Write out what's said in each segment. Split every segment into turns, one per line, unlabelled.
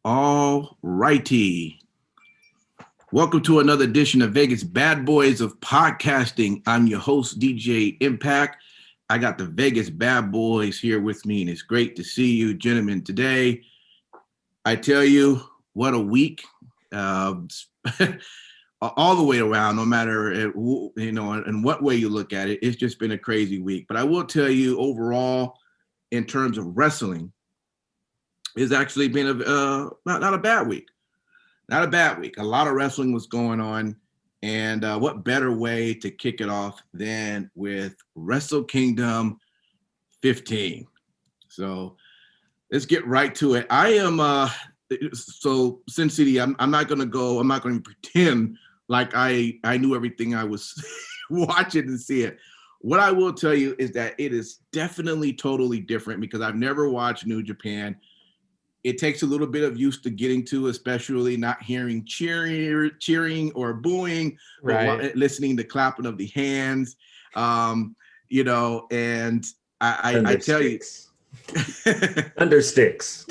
All righty. Welcome to another edition of Vegas Bad Boys of Podcasting. I'm your host, DJ Impact. I got the Vegas Bad Boys here with me, and it's great to see you, gentlemen, today. I tell you, what a week. All the way around, no matter, in what way you look at it, it's just been a crazy week. But I will tell you, overall, in terms of wrestling, it's actually been not a bad week. Not a bad week. A lot of wrestling was going on. And what better way to kick it off than with Wrestle Kingdom 15. So let's get right to it. I am, so Sin City, I'm not going to pretend like I knew everything I was watching and see it. What I will tell you is that it is definitely totally different because I've never watched New Japan. It takes a little bit of use to getting to, especially not hearing cheering or booing, right, or listening to clapping of the hands, and I tell you.
Under sticks.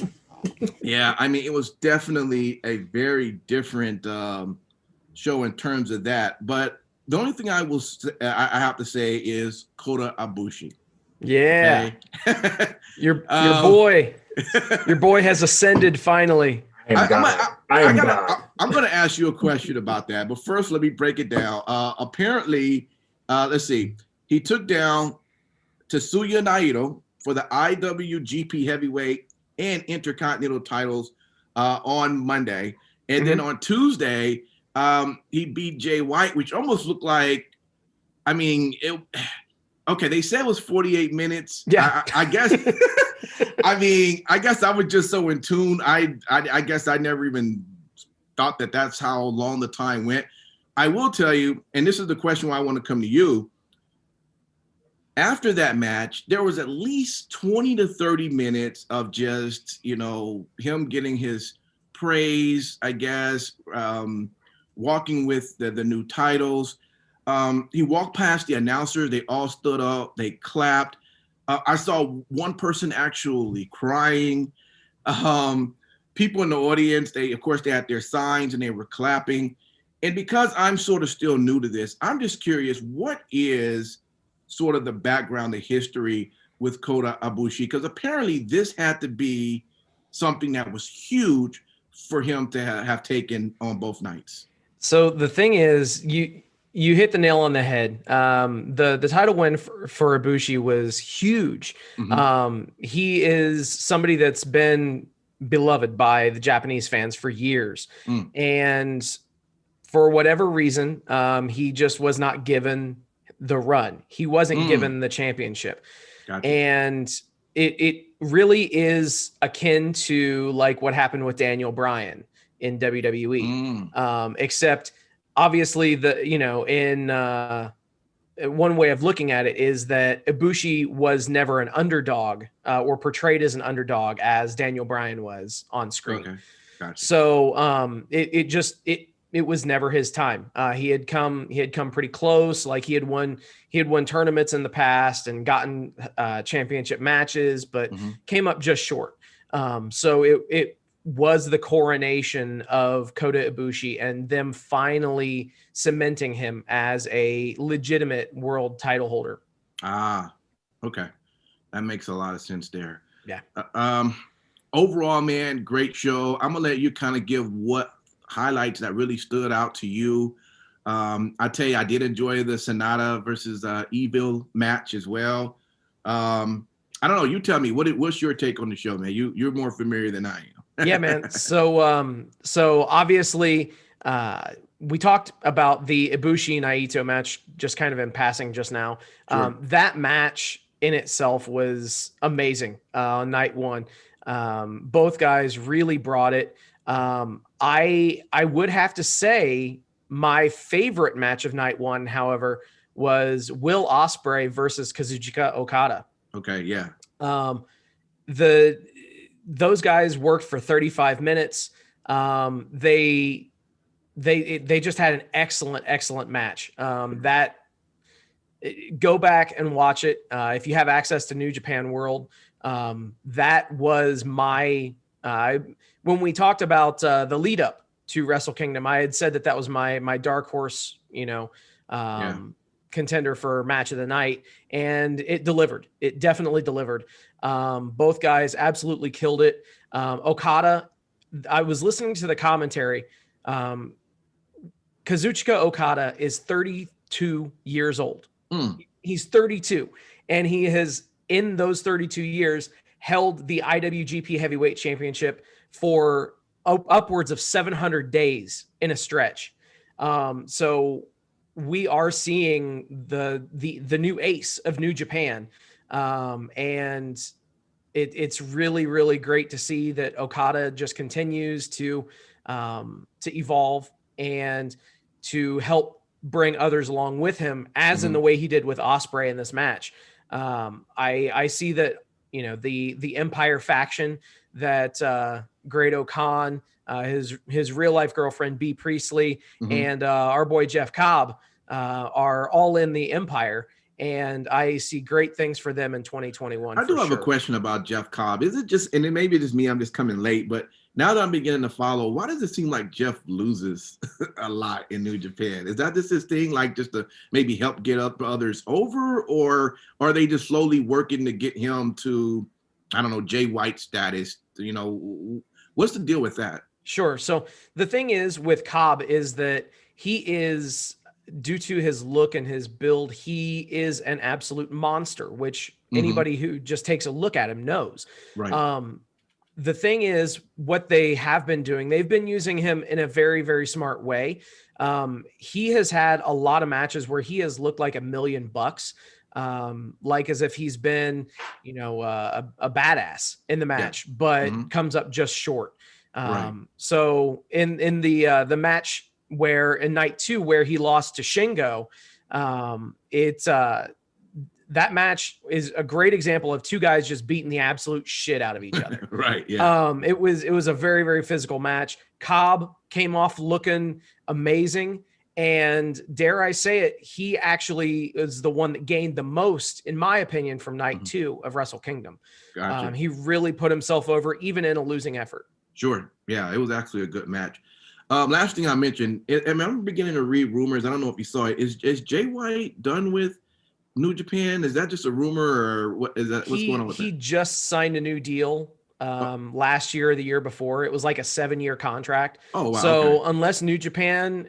Yeah, I mean, it was definitely a very different show in terms of that. But the only thing I have to say is Kota Ibushi.
Yeah. Okay? your boy. Your boy has ascended finally.
I'm going to ask you a question about that. But first, let me break it down. Apparently, let's see. He took down Tetsuya Naito for the IWGP Heavyweight and Intercontinental titles on Monday. And then on Tuesday, he beat Jay White, which almost looked like, okay, they said it was 48 minutes.
Yeah.
I guess... I guess I was just so in tune. I guess I never even thought that that's how long the time went. I will tell you, and this is the question why I want to come to you. After that match, there was at least 20 to 30 minutes of just, him getting his praise, I guess, walking with the new titles. He walked past the announcers. They all stood up. They clapped. I saw one person actually crying. People in the audience, they had their signs and they were clapping. And because I'm sort of still new to this, I'm just curious, what is sort of the background, the history with Kota Ibushi? Because apparently this had to be something that was huge for him to have taken on both nights.
So the thing is, you hit the nail on the head. The title win for Ibushi was huge. He is somebody that's been beloved by the Japanese fans for years. And for whatever reason, he just was not given the run. He wasn't given the championship.
Gotcha.
And it really is akin to like what happened with Daniel Bryan in WWE, except obviously one way of looking at it is that Ibushi was never an underdog or portrayed as an underdog as Daniel Bryan was on screen.
Okay. Gotcha.
So it was never his time. He had come pretty close. Like he had won tournaments in the past and gotten championship matches, but came up just short. So it was the coronation of Kota Ibushi and them finally cementing him as a legitimate world title holder.
Okay. That makes a lot of sense there.
Yeah.
Overall, man, great show. I'm going to let you kind of give what highlights that really stood out to you. I tell you, I did enjoy the Sonata versus Evil match as well. I don't know. You tell me, what's your take on the show, man? You're more familiar than I am.
Yeah, man. So obviously, we talked about the Ibushi Naito match just kind of in passing just now.
Sure.
That match in itself was amazing on night one. Both guys really brought it. I would have to say my favorite match of night one, however, was Will Ospreay versus Kazuchika Okada.
Okay, yeah.
Those guys worked for 35 minutes. They just had an excellent match. That go back and watch it. If you have access to New Japan World, that was my When we talked about the lead up to Wrestle Kingdom, I had said that was my dark horse, contender for match of the night, and it delivered. It definitely delivered. Both guys absolutely killed it. Okada, I was listening to the commentary. Kazuchika Okada is 32 years old. He's 32, and he has, in those 32 years, held the IWGP Heavyweight Championship for upwards of 700 days in a stretch. So we are seeing the new ace of New Japan, and it's really, really great to see that Okada just continues to evolve and to help bring others along with him, as in the way he did with Ospreay in this match. I see that, the Empire faction, that Grado Khan, his real life girlfriend B Priestley, and our boy Jeff Cobb are all in the Empire, and I see great things for them in 2021.
I do have a question about Jeff Cobb. Is it just, and it maybe it's me, I'm just coming late, but now that I'm beginning to follow, why does it seem like Jeff loses a lot in New Japan? Is that just his thing, like just to maybe help get up others over, or are they just slowly working to get him to, I don't know, Jay White status? What's the deal with that?
Sure. So the thing is with Cobb is that he is, due to his look and his build, he is an absolute monster, which anybody who just takes a look at him knows.
Right.
The thing is, what they have been doing, they've been using him in a very, very smart way. He has had a lot of matches where he has looked like $1 million, like as if he's been, a badass in the match, but comes up just short.
Right.
So in the match where in night 2, where he lost to Shingo, that match is a great example of two guys just beating the absolute shit out of each other.
Right. Yeah.
It was a very, very physical match. Cobb came off looking amazing. And dare I say it, he actually is the one that gained the most, in my opinion, from night 2 of Wrestle Kingdom.
Gotcha.
He really put himself over, even in a losing effort.
Sure. Yeah, it was actually a good match. Last thing I mentioned, I'm beginning to read rumors. I don't know if you saw it. Is Jay White done with New Japan? Is that just a rumor, or what is that? What's going on with that?
He just signed a new deal last year or the year before. It was like a 7-year contract.
Oh, wow.
So
okay.
unless New Japan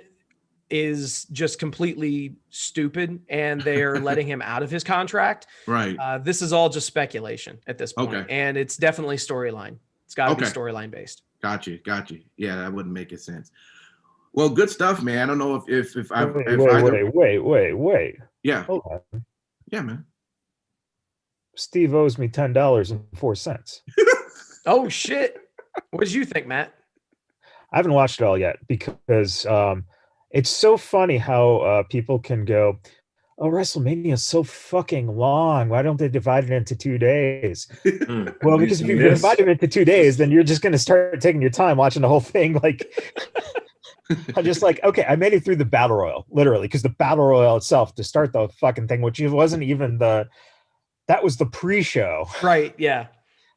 is just completely stupid and they're letting him out of his contract,
right.
This is all just speculation at this point.
Okay.
And it's definitely storyline. It's got to be storyline based.
Got you. Yeah, that wouldn't make sense. Well, good stuff, man. I don't know if
wait.
Yeah.
Hold on.
Yeah, man.
Steve owes me $10.04.
Oh shit! What did you think, Matt?
I haven't watched it all yet because it's so funny how people can go, "Oh, WrestleMania is so fucking long. Why don't they divide it into 2 days?" Well, because if you divide it into 2 days, then you're just going to start taking your time watching the whole thing. Like, I'm just like, okay, I made it through the battle royal, literally, because the battle royal itself to start the fucking thing, which wasn't even that was the pre-show.
Right. Yeah.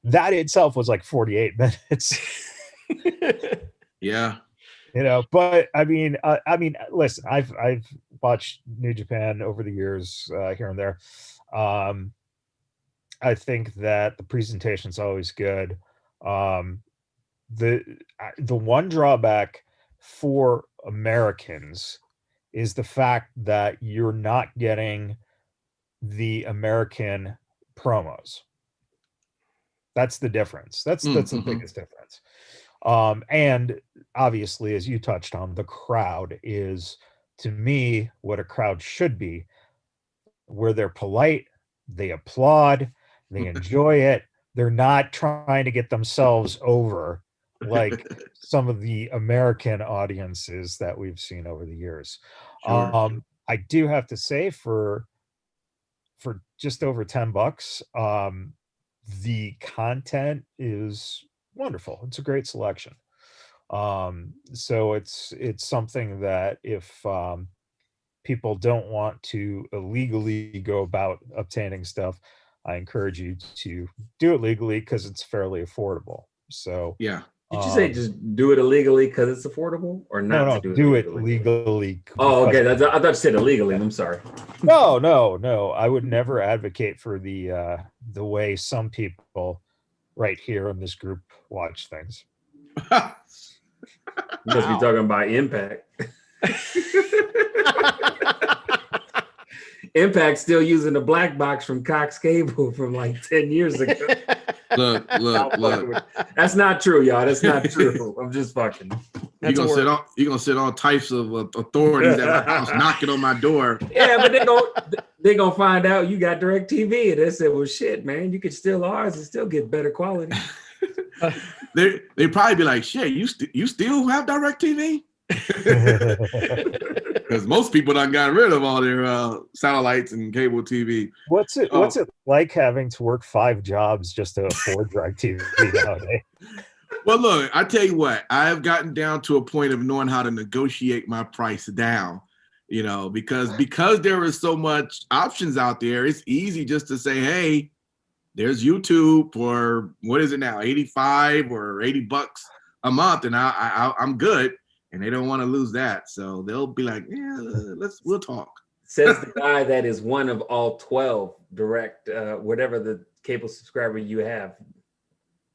That itself was like 48 minutes.
Yeah.
But I mean, listen, I've watched New Japan over the years here and there. I think that the presentation's always good. The one drawback for Americans is the fact that you're not getting the American promos. That's the difference. That's the biggest difference. And obviously, as you touched on, the crowd is, to me, what a crowd should be, where they're polite, they applaud, they enjoy it. They're not trying to get themselves over like some of the American audiences that we've seen over the years.
Sure.
I do have to say, for just over $10, the content is wonderful. It's a great selection. So it's something that if people don't want to illegally go about obtaining stuff, I encourage you to do it legally because it's fairly affordable. So
yeah.
Did you say just do it illegally because it's affordable, or not?
no,
to
do it legally.
Oh, okay. I thought you said illegally. I'm sorry.
No. I would never advocate for the way some people right here in this group watch things.
You must be talking about Impact. Impact still using the black box from Cox Cable from like 10 years ago.
Look.
That's not true, y'all. That's not true. I'm just fucking.
You're gonna sit all types of authorities at my house knocking on my door.
Yeah, but they gonna find out you got DirecTV, and they said, "Well, shit, man, you could steal ours and still get better quality."
They probably be like, "Shit, you still have DirecTV?" Because most people done got rid of all their satellites and cable TV.
What's it like having to work 5 jobs just to afford DirecTV nowadays?
Well, look, I tell you what, I have gotten down to a point of knowing how to negotiate my price down, because there is so much options out there. It's easy just to say, hey, there's YouTube for, what is it now, 85 or $80 a month, and I'm good. And they don't want to lose that. So they'll be like, yeah, we'll talk.
Says the guy that is one of all 12 direct, whatever the cable subscriber you have.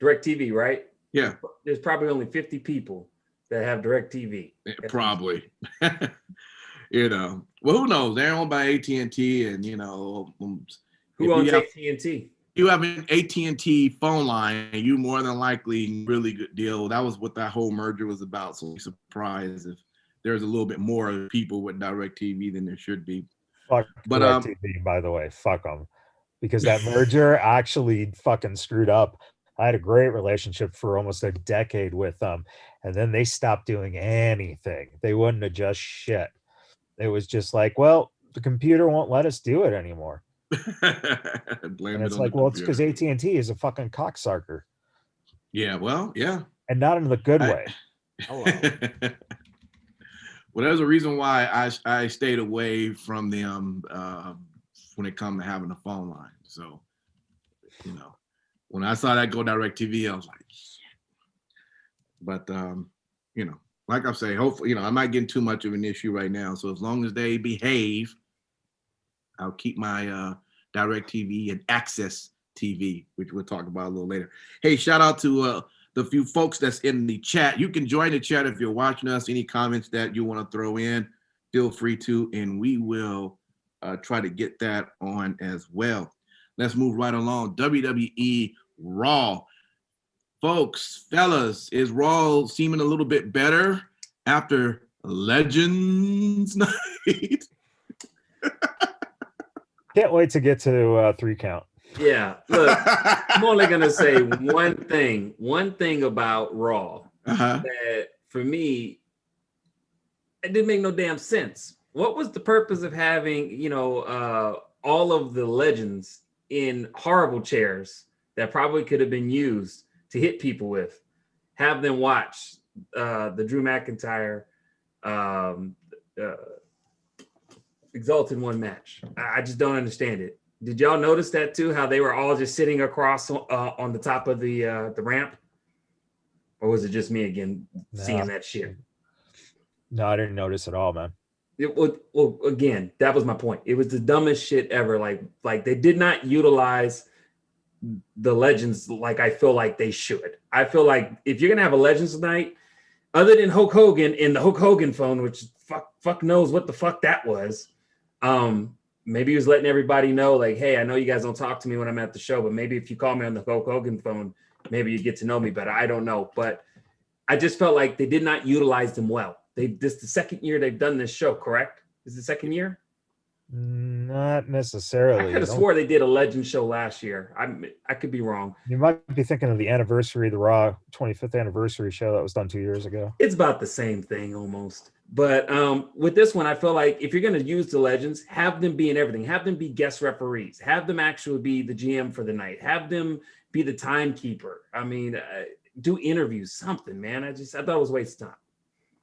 DirecTV, right?
Yeah.
There's probably only 50 people that have DirecTV.
Probably. Well, who knows? They're owned by AT&T, and
who owns AT&T?
You have an AT&T phone line, you more than likely really good deal. That was what that whole merger was about. So I'm surprised if there's a little bit more people with DirecTV than there should be.
Fuck DirecTV, by the way. Fuck them. Because that merger actually fucking screwed up. I had a great relationship for almost a decade with them. And then they stopped doing anything. They wouldn't adjust shit. It was just like, well, the computer won't let us do it anymore. And it's like, well, it's because AT&T is a fucking cocksucker.
Yeah, well, yeah.
And not in the good way.
Well, there's a reason why I stayed away from them when it comes to having a phone line. So, when I saw that go DirecTV, I was like, shit. But, like I say, hopefully, I'm not getting too much of an issue right now. So as long as they behave, I'll keep my DirecTV and Access TV, which we'll talk about a little later. Hey, shout out to the few folks that's in the chat. You can join the chat if you're watching us. Any comments that you want to throw in, feel free to, and we will try to get that on as well. Let's move right along. WWE Raw. Folks, fellas, is Raw seeming a little bit better after Legends Night?
Can't wait to get to 3 count.
Yeah, look, I'm only gonna say one thing about Raw that for me, it didn't make no damn sense. What was the purpose of having, all of the legends in horrible chairs that probably could have been used to hit people with? Have them watch the Drew McIntyre Exalted One match. I just don't understand it. Did y'all notice that too? How they were all just sitting across on the top of the ramp, or was it just me again seeing that shit?
No, I didn't notice at all, man.
Well, again, that was my point. It was the dumbest shit ever. Like they did not utilize the legends like I feel like they should. I feel like if you're gonna have a Legends night, other than Hulk Hogan in the Hulk Hogan phone, which fuck knows what the fuck that was. Maybe he was letting everybody know, like, hey, I know you guys don't talk to me when I'm at the show, but maybe if you call me on the Hulk Hogan phone, maybe you get to know me better. I don't know. But I just felt like they did not utilize them well. This the second year they've done this show, correct? Is it the second year?
Not necessarily.
I could have swore they did a Legend show last year. I could be wrong.
You might be thinking of the anniversary, the Raw 25th anniversary show that was done 2 years ago.
It's about the same thing almost. But with this one, I feel like if you're going to use the legends, have them be in everything. Have them be guest referees. Have them actually be the GM for the night. Have them be the timekeeper. I mean, do interviews, something, man. I thought it was a waste of time.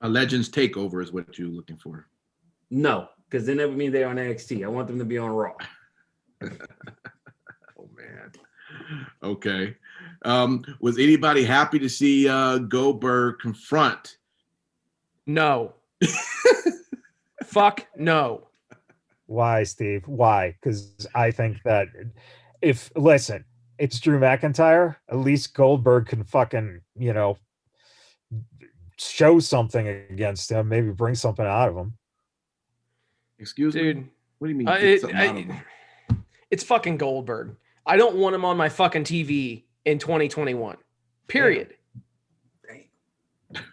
A Legends takeover is what you're looking for.
No, because then that would mean they're on NXT. I want them to be on Raw.
Oh, man. Okay. Was anybody happy to see Goldberg confront?
No. Fuck no.
Why, Steve? Why? Because I think that listen, it's Drew McIntyre. At least Goldberg can fucking, show something against him. Maybe bring something out of him.
Excuse
Dude,
me? What do you mean? Get something out of him?
It's fucking Goldberg. I don't want him on my fucking TV in 2021. Period.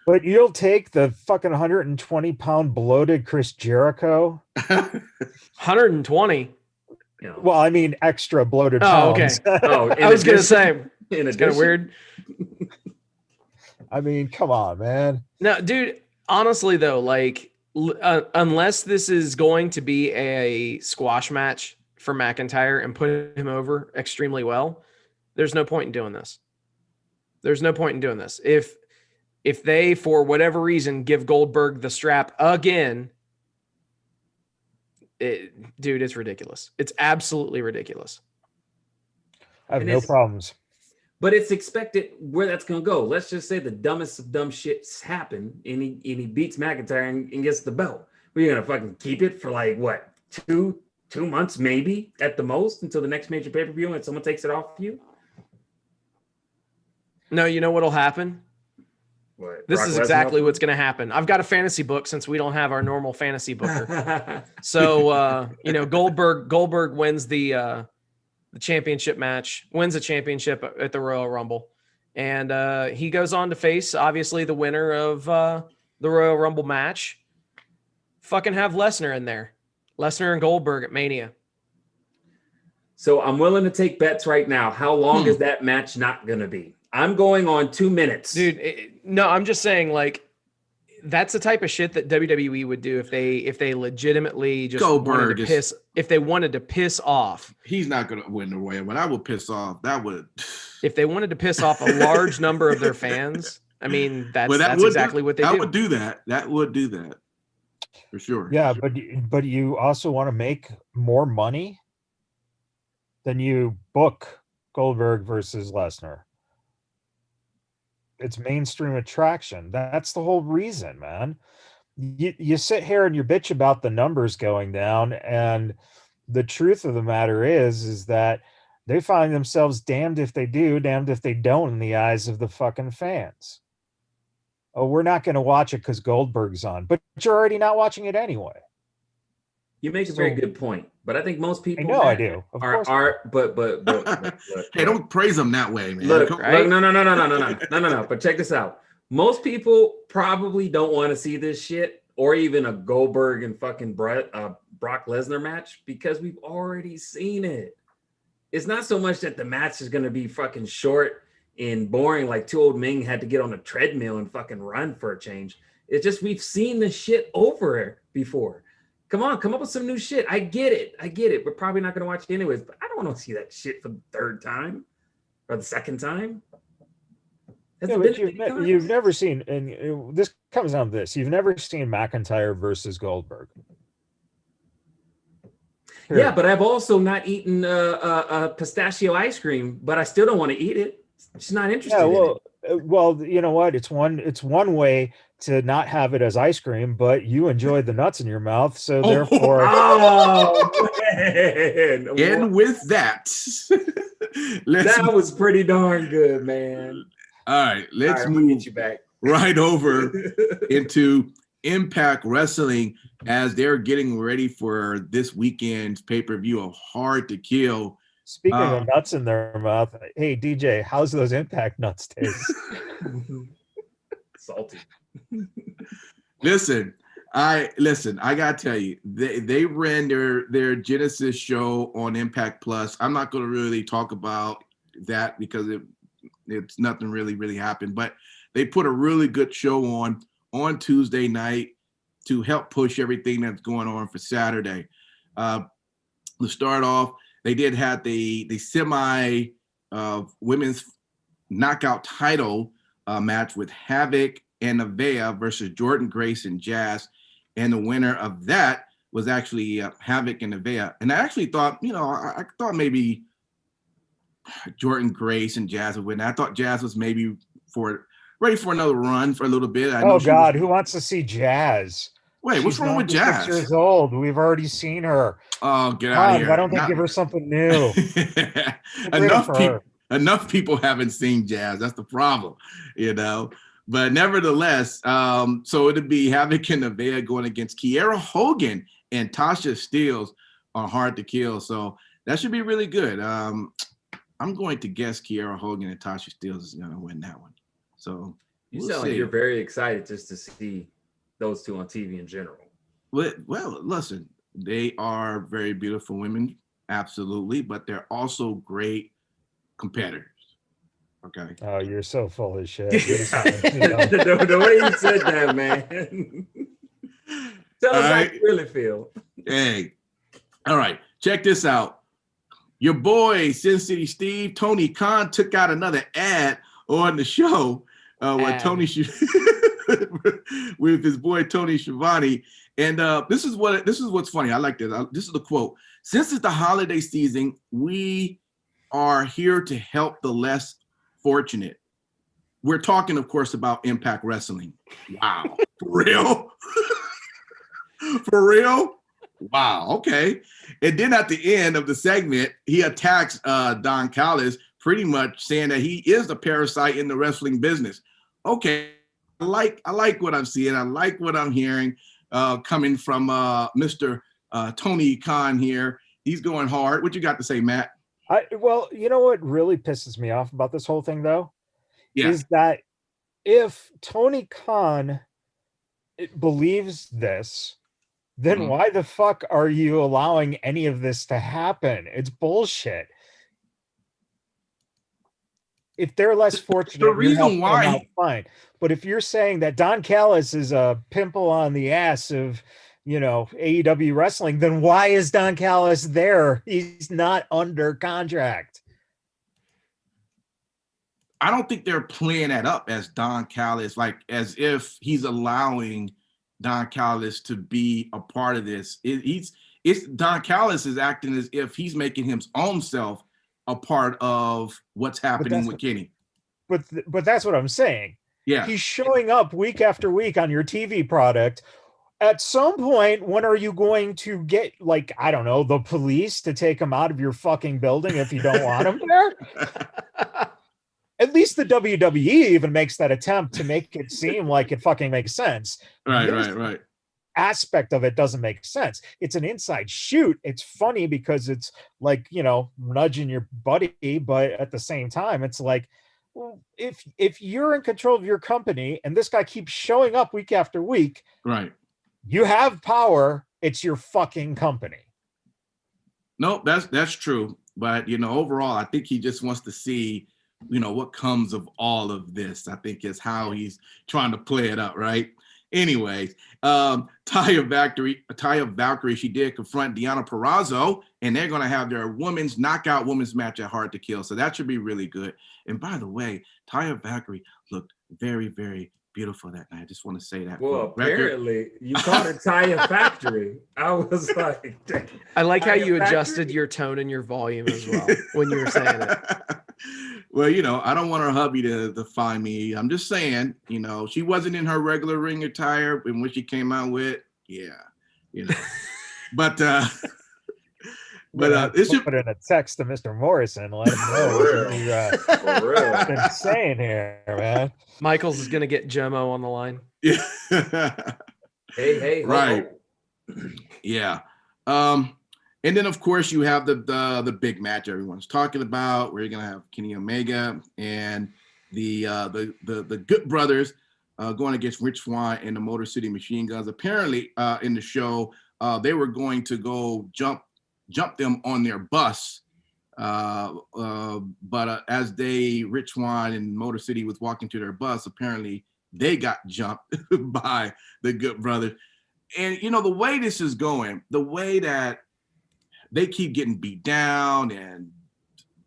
But you'll take the fucking 120-pound bloated Chris Jericho?
120?
Well, I mean extra bloated
pounds.
Okay.
I was going to say, it's kind of weird.
I mean, come on, man.
No, dude, honestly, though, like, unless this is going to be a squash match for McIntyre and put him over extremely well, there's no point in doing this. There's no point in doing this. If they, for whatever reason, give Goldberg the strap again, dude, it's ridiculous. It's absolutely ridiculous.
I have no problems.
But it's expected where that's going to go. Let's just say the dumbest of dumb shits happen and he beats McIntyre and gets the belt. We're going to fucking keep it for like, what, two months maybe at the most until the next major pay-per-view and someone takes it off you?
No, you know what'll happen?
What,
this is exactly what's going to happen. I've got a fantasy book since we don't have our normal fantasy booker. So, Goldberg wins the championship match, wins a championship at the Royal Rumble. And he goes on to face, obviously, the winner of the Royal Rumble match. Fucking have Lesnar in there. Lesnar and Goldberg at Mania.
So I'm willing to take bets right now. How long is that match not going to be? I'm going on 2 minutes.
Dude, no, I'm just saying, like, that's the type of shit that WWE would do if they legitimately just wanted to piss. If they wanted to piss off,
he's not going to win the Royal. But I would piss off. That would.
If they wanted to piss off a large number of their fans, I mean, that's exactly what they do.
That would do that. That would do that for sure.
Yeah, but you also want to make more money than you book Goldberg versus Lesnar. It's mainstream attraction. That's the whole reason, man. You sit here and you bitch about the numbers going down, and the truth of the matter is that they find themselves damned if they do, damned if they don't in the eyes of the fucking fans. Oh, we're not going to watch it because Goldberg's on, but you're already not watching it anyway.
You make a very good point, but I think most people
I know I do. Of course
but
hey, don't praise them that way, man.
Look, no. But check this out. Most people probably don't want to see this shit or even a Goldberg and fucking Brock Lesnar match because we've already seen it. It's not so much that the match is going to be fucking short and boring like two old men had to get on a treadmill and fucking run for a change. It's just we've seen the shit over before. Come on, come up with some new shit. I get it. We're probably not going to watch it anyways, but I don't want to see that shit for the third time or the second time.
Yeah, but you've never seen, and this comes down to this, you've never seen McIntyre versus Goldberg.
Here. Yeah, but I've also not eaten pistachio ice cream, but I still don't want to eat it. It's not interested in it.
Well, you know what? It's one way to not have it as ice cream, but you enjoy the nuts in your mouth, so therefore.
Man. And with that,
that was pretty darn good, man.
All right, let's move
get you back
right over into Impact Wrestling as they're getting ready for this weekend's pay-per-view of Hard to Kill.
Speaking of nuts in their mouth, hey DJ, how's those Impact nuts taste?
Salty.
Listen, I gotta tell you, they ran their Genesis show on Impact Plus. I'm not gonna really talk about that because it's nothing really happened, but they put a really good show on Tuesday night to help push everything that's going on for Saturday. To start off, they did have the semi women's knockout title match with Havoc and Nevaeh versus Jordan Grace and Jazz. And the winner of that was actually Havoc and Nevaeh. And I actually thought, I thought maybe Jordan Grace and Jazz would win. I thought Jazz was maybe ready for another run for a little bit.
Oh God, who wants to see Jazz?
Wait, what's wrong with Jazz?
6 years old. We've already seen her.
Oh, get out of here!
Why don't they give her something new?
Enough people haven't seen Jazz. That's the problem, you know. But nevertheless, so it'd be Havoc and Nevaeh going against Kiera Hogan and Tasha Steelz on Hard to Kill. So that should be really good. I'm going to guess Kiera Hogan and Tasha Steelz is going to win that one. So
you sound like you're very excited just to see those two on TV in general.
Well, listen, they are very beautiful women, absolutely, but they're also great competitors. Okay.
Oh, you're so full of shit.
The way you said that, man. Tell us how you really feel.
Hey, all right. Check this out. Your boy, Sin City Steve, Tony Khan, took out another ad on the show with his boy Tony Schiavone. And this is what's funny. I like this. This is the quote. Since it's the holiday season, we are here to help the less fortunate. We're talking, of course, about Impact Wrestling. Wow. For real? For real? Wow. Okay. And then at the end of the segment, he attacks Don Callis, pretty much saying that he is the parasite in the wrestling business. Okay. I like what I'm seeing. I like what I'm hearing coming from Mr. Tony Khan here. He's going hard. What you got to say, Matt?
Well, you know what really pisses me off about this whole thing, though, is that if Tony Khan believes this, then why the fuck are you allowing any of this to happen? It's bullshit. If they're less fortunate,
the reason why,
fine. But if you're saying that Don Callis is a pimple on the ass of, AEW wrestling, then why is Don Callis there? He's not under contract.
I don't think they're playing that up as Don Callis, like as if he's allowing Don Callis to be a part of this. It's Don Callis is acting as if he's making his own self a part of what's happening with Kenny.
But that's what I'm saying.
Yeah.
He's showing up week after week on your TV product. At some point, when are you going to get, like, I don't know, the police to take him out of your fucking building if you don't want him there? At least the WWE even makes that attempt to make it seem like it fucking makes sense.
Right.
Aspect of it doesn't make sense. It's an inside shoot. It's funny because it's like, nudging your buddy, but at the same time, it's like, well, if you're in control of your company and this guy keeps showing up week after week,
right,
you have power. It's your fucking company.
No, that's true. But overall, I think he just wants to see, what comes of all of this. I think is how he's trying to play it up, right? Anyways, Taya Valkyrie, she did confront Deonna Purrazzo, and they're going to have their women's match at Hard to Kill. So that should be really good. And by the way, Taya Valkyrie looked very, very beautiful that night. I just want to say that.
Well, apparently you called it Taya Factory. I was like,
I like how you adjusted your tone and your volume as well when you were saying it.
Well, I don't want her hubby to find me. I'm just saying, she wasn't in her regular ring attire, and when she came out with, but
it's just put in a text to Mr. Morrison, let him know what you've been saying here, man.
Michaels is gonna get Jomo on the line.
Yeah.
hey,
right. Yeah. And then, of course, you have the big match everyone's talking about. Where you're gonna have Kenny Omega and the Good Brothers going against Rich Swann and the Motor City Machine Guns. Apparently, in the show, they were going to go jump them on their bus, but as Rich Swann and Motor City was walking to their bus, apparently they got jumped by the Good Brothers. And the way this is going, the way that they keep getting beat down and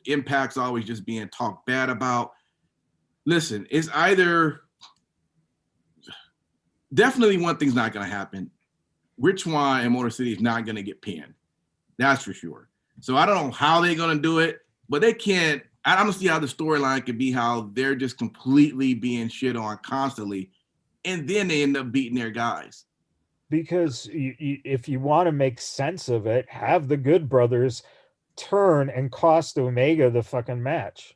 Impact's always just being talked bad about. Listen, it's either definitely one thing's not going to happen. Rich Swann and Motor City is not going to get pinned. That's for sure. So I don't know how they're going to do it, but they can't I don't see how the storyline could be how they're just completely being shit on constantly, and then they end up beating their guys.
Because if you want to make sense of it, have the Good Brothers turn and cost Omega the fucking match.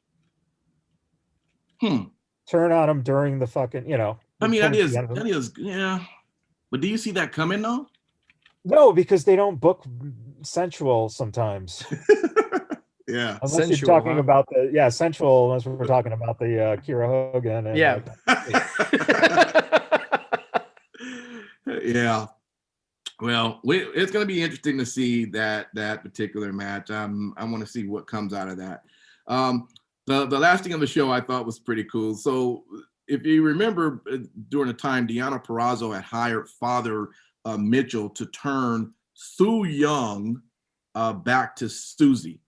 Turn on him during the fucking,
I mean, that is, yeah. But do you see that coming though?
No, because they don't book sensual sometimes.
Yeah.
Unless you're talking about sensual, unless we're talking about the Kira Hogan. And,
yeah.
Yeah. Well, it's going to be interesting to see that particular match. I want to see what comes out of that. The last thing on the show I thought was pretty cool. So if you remember during the time, Deonna Purrazzo had hired Father Mitchell to turn Su Yung back to Susie.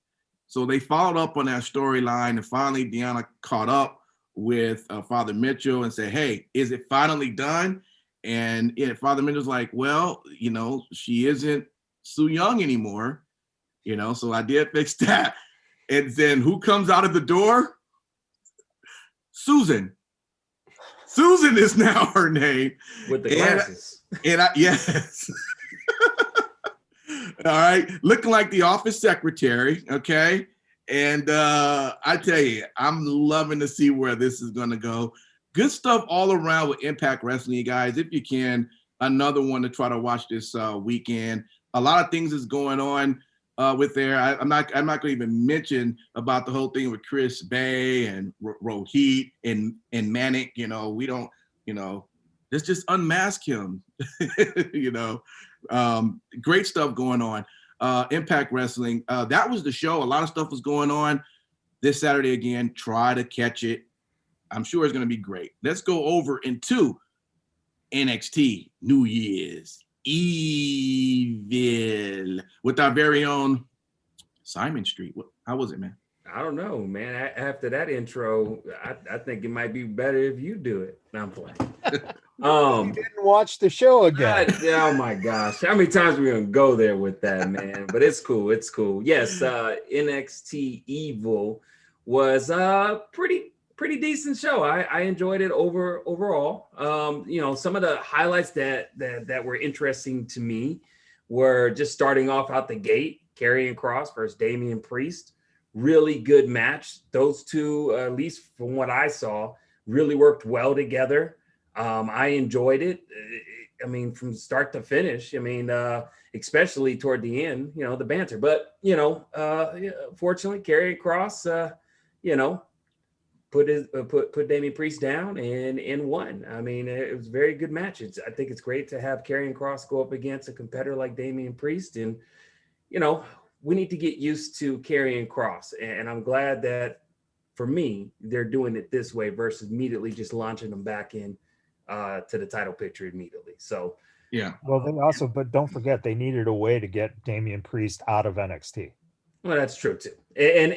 So they followed up on that storyline, and finally Deonna caught up with Father Mitchell and said, hey, is it finally done? And Father Mitchell's like, well, she isn't Su Yung anymore, so I did fix that. And then who comes out of the door? Susan. Susan is now her name.
With the glasses.
Yes. All right. Looking like the office secretary. Okay. And I tell you, I'm loving to see where this is going to go. Good stuff all around with Impact Wrestling, you guys. If you can, another one to try to watch this weekend. A lot of things is going on with there. I'm not going to even mention about the whole thing with Chris Bay and Rohit and Manic. We don't. Let's just unmask him. Great stuff going on. Impact Wrestling. That was the show. A lot of stuff was going on this Saturday again. Try to catch it. I'm sure it's going to be great. Let's go over into NXT New Year's Evil with our very own Simon Street. How was it, man?
I don't know, man. After that intro, I think it might be better if you do it. No, I'm playing.
You didn't watch the show again.
Oh my gosh. How many times are we going to go there with that, man? But it's cool. It's cool. Yes, NXT Evil was pretty decent show. I enjoyed it overall. Some of the highlights that were interesting to me were just starting off out the gate, Karrion Kross versus Damian Priest. Really good match. Those two, at least from what I saw, really worked well together. I enjoyed it. I mean, from start to finish. I mean, especially toward the end, the banter. But, fortunately, Karrion Kross, put Damian Priest down and won. I mean, it was a very good match. I think it's great to have Karrion Kross go up against a competitor like Damian Priest. And, we need to get used to Karrion Kross. And I'm glad that, for me, they're doing it this way versus immediately just launching them back in to the title picture immediately. So,
yeah.
Well, they also, but don't forget, they needed a way to get Damian Priest out of NXT.
Well, that's true too. And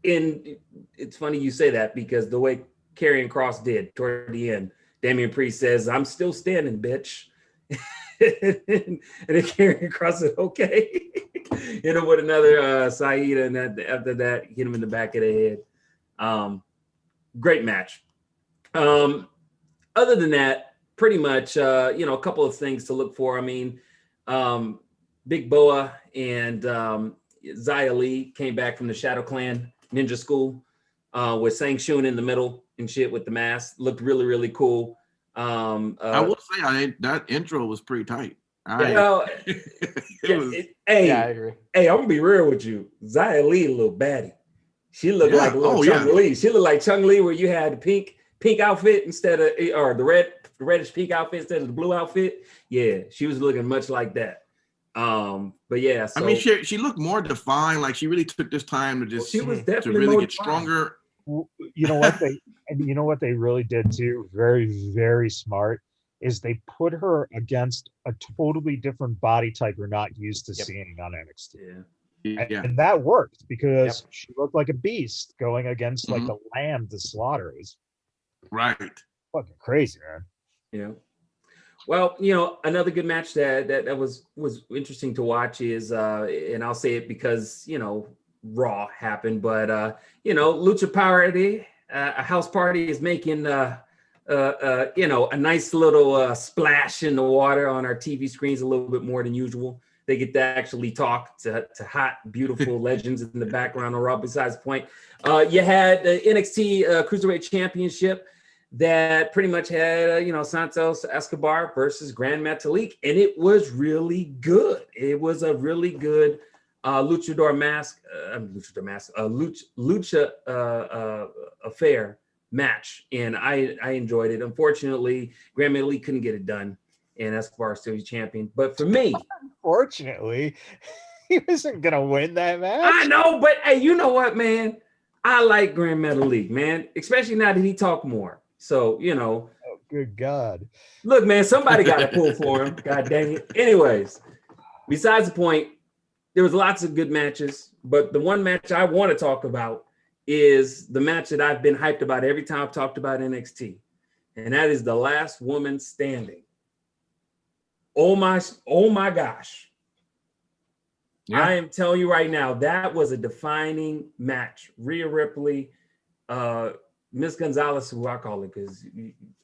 it's funny you say that, because the way Karrion Kross did toward the end, Damian Priest says, "I'm still standing, bitch." and then Karrion Kross said, "Okay." Hit him with another Saeed, and after that, hit him in the back of the head. Great match. Other than that, pretty much, a couple of things to look for. I mean, Big Boa and Xia Li came back from the Shadow Clan Ninja School with Sang Shun in the middle and shit with the mask. Looked really, really cool.
I will say that intro was pretty tight.
Hey,
I agree.
Hey, I'm gonna be real with you. Xia Li, a little baddie. She looked like a little Chung Li. She looked like Chung Li, where you had the pink outfit instead of, or the reddish pink outfit instead of the blue outfit. Yeah, she was looking much like that. But yeah, so,
I mean, she looked more defined. Like she really took this time to just
she was definitely
to really
more
get stronger.
You know what they really did too, very, very smart, is they put her against a totally different body type we're not used to seeing on NXT.
Yeah.
And that worked because she looked like a beast going against like a lamb to slaughter. It was
right.
Fucking crazy, man.
Yeah. Well, another good match that was interesting to watch is, and I'll say it because, Raw happened, but Lucha Party, a house party is making a nice little splash in the water on our TV screens a little bit more than usual. They get to actually talk to hot, beautiful legends in the background on Raw. Besides the point, you had the NXT Cruiserweight Championship that pretty much had Santos Escobar versus Grand Metalik, and it was really good. It was a really good lucha affair match, and I enjoyed it. Unfortunately, Grand Metalik couldn't get it done, and Escobar is still champion. But for me,
unfortunately, he wasn't gonna win that match.
I know, but hey, you know what, man? I like Grand Metalik, man, especially now that he talk more. So,
Oh, good God.
Look, man, somebody got to pull for him. God dang it. Anyways, besides the point, there was lots of good matches, but the one match I want to talk about is the match that I've been hyped about every time I've talked about NXT, and that is the Last Woman Standing. Oh my gosh. Yeah. I am telling you right now, that was a defining match. Rhea Ripley, Miss Gonzalez, who I call it, because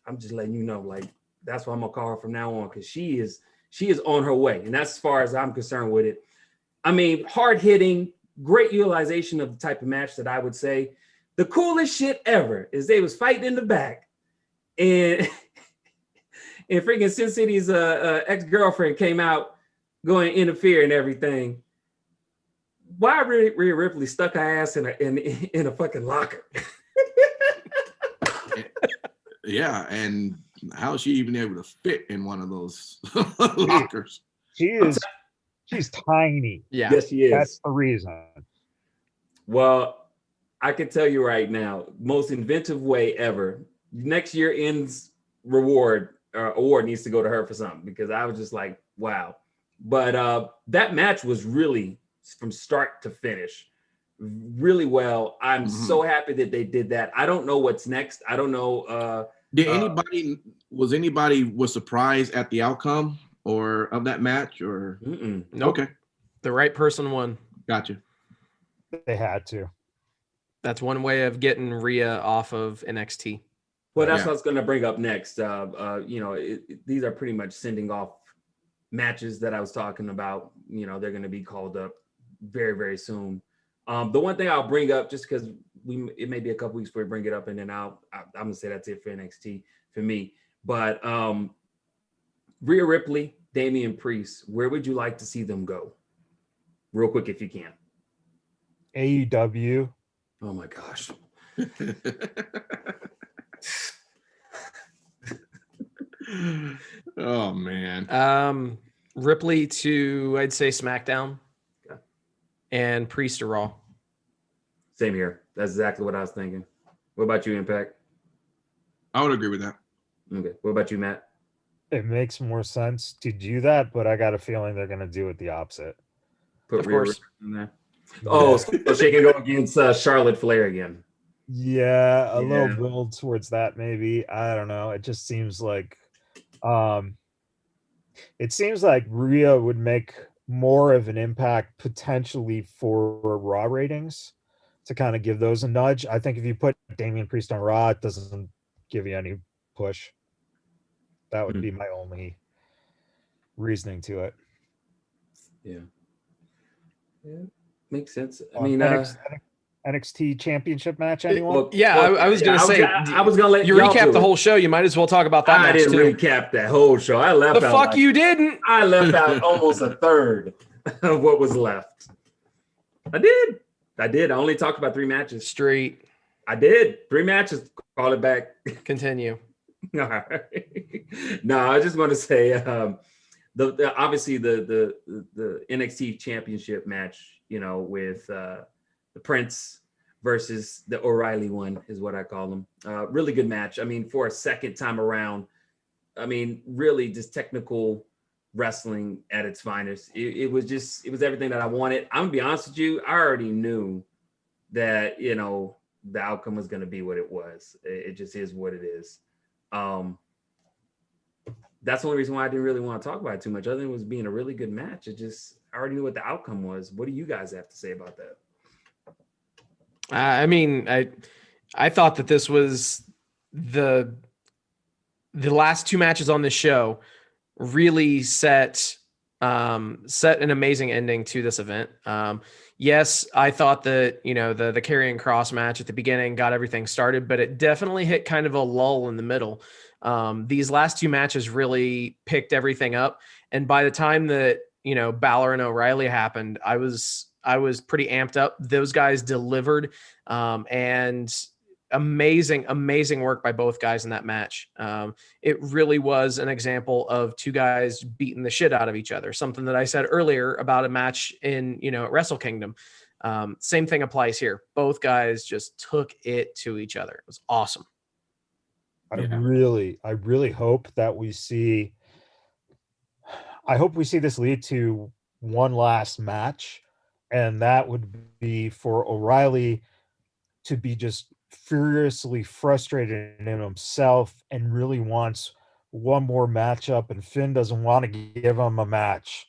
I'm just letting you know, like, that's what I'm gonna call her from now on, because she is on her way, and that's as far as I'm concerned with it. I mean, hard hitting, great utilization of the type of match that I would say. The coolest shit ever is they was fighting in the back, and and freaking Sin City's ex-girlfriend came out going to interfere and everything. Why Rhea Ripley stuck her ass in a fucking locker?
Yeah, and how is she even able to fit in one of those lockers?
She's tiny.
Yeah.
Yes, she is.
That's the reason.
Well, I can tell you right now, most inventive way ever. Next year ends award needs to go to her for something, because I was just like, wow. But that match was really, from start to finish, really well. I'm so happy that they did that. I don't know what's next. I don't know.
Was anybody surprised at the outcome or of that match, or?
Nope.
Okay.
The right person won.
Gotcha.
They had to.
That's one way of getting Rhea off of NXT.
Well, that's what I was going to bring up next. These are pretty much sending off matches that I was talking about. They're going to be called up very, very soon. The one thing I'll bring up, just because it may be a couple weeks before we bring it up, and then I'm going to say that's it for NXT for me. But Rhea Ripley, Damian Priest, where would you like to see them go? Real quick, if you can.
AEW.
Oh my gosh.
Oh man.
Ripley to, I'd say, SmackDown, and Priest to Raw.
Same here. That's exactly what I was thinking. What about you, Impact?
I would agree with that.
Okay. What about you, Matt?
It makes more sense to do that, but I got a feeling they're going to do it the opposite.
Put Rhea in there. Oh, so she can go against Charlotte Flair again.
Yeah, a little build towards that, maybe. I don't know. It just seems like Rhea would make more of an impact potentially for Raw ratings, to kind of give those a nudge. I think if you put Damian Priest on Raw, it doesn't give you any push. That would be my only reasoning to it.
Yeah. Makes sense. I
mean, NXT championship match, anyone?
I was going to say,
I was going to let
you recap the whole show. You might as well talk about that match
too. I didn't recap that whole show. I left
the fuck you didn't.
I left out almost a third of what was left. I did. I only talked about 3 matches.
Straight.
I did. 3 matches. Call it back.
Continue.
All right. No, I was just going to say, obviously the NXT championship match, with the Prince versus the O'Reilly one is what I call them. Really good match. I mean, for a second time around, I mean, really just technical wrestling at its finest. It was everything that I wanted. I'm gonna be honest with you. I already knew that, the outcome was going to be what it was. It just is what it is. That's the only reason why I didn't really want to talk about it too much, other than it was being a really good match. I already knew what the outcome was. What do you guys have to say about that?
I mean, I thought that this was the last two matches on this show really set an amazing ending to this event. Yes, I thought that, the Karrion Kross match at the beginning got everything started, but it definitely hit kind of a lull in the middle. These last two matches really picked everything up. And by the time that, Balor and O'Reilly happened, I was pretty amped up. Those guys delivered, and amazing work by both guys in that match. It really was an example of two guys beating the shit out of each other. Something that I said earlier about a match in, at Wrestle Kingdom. Same thing applies here. Both guys just took it to each other. It was awesome.
I really hope that we see. I hope we see this lead to one last match, and that would be for O'Reilly to be just furiously frustrated in himself and really wants one more matchup, and Finn doesn't want to give him a match.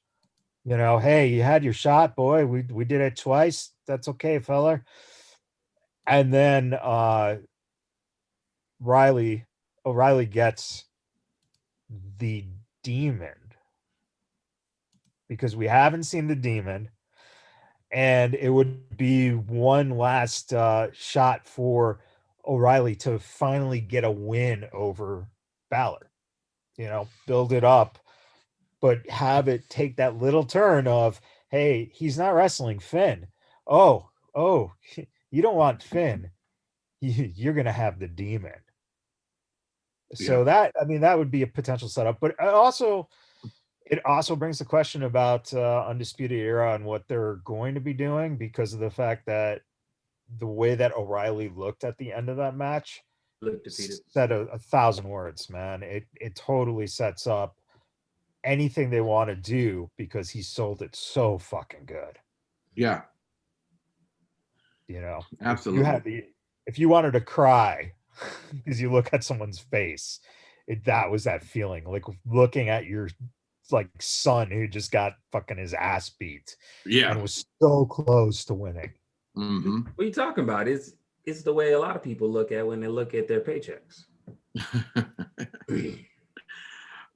Hey, you had your shot, boy. We did it twice. That's okay, fella. And then O'Reilly gets the demon, because we haven't seen the demon, and it would be one last shot for O'Reilly to finally get a win over Balor. Build it up, but have it take that little turn of, hey, he's not wrestling Finn. Oh, you don't want Finn. You're going to have the demon. Yeah. So that would be a potential setup, but it also brings the question about Undisputed Era and what they're going to be doing, because of the fact that the way that O'Reilly looked at the end of that match said a thousand words, man. It totally sets up anything they want to do, because he sold it so fucking good.
Yeah. Absolutely.
If you wanted to cry because you look at someone's face, that was that feeling, like looking at your son who just got fucking his ass beat, and was so close to winning.
Mm-hmm.
What are you talking about? It's the way a lot of people look at when they look at their paychecks.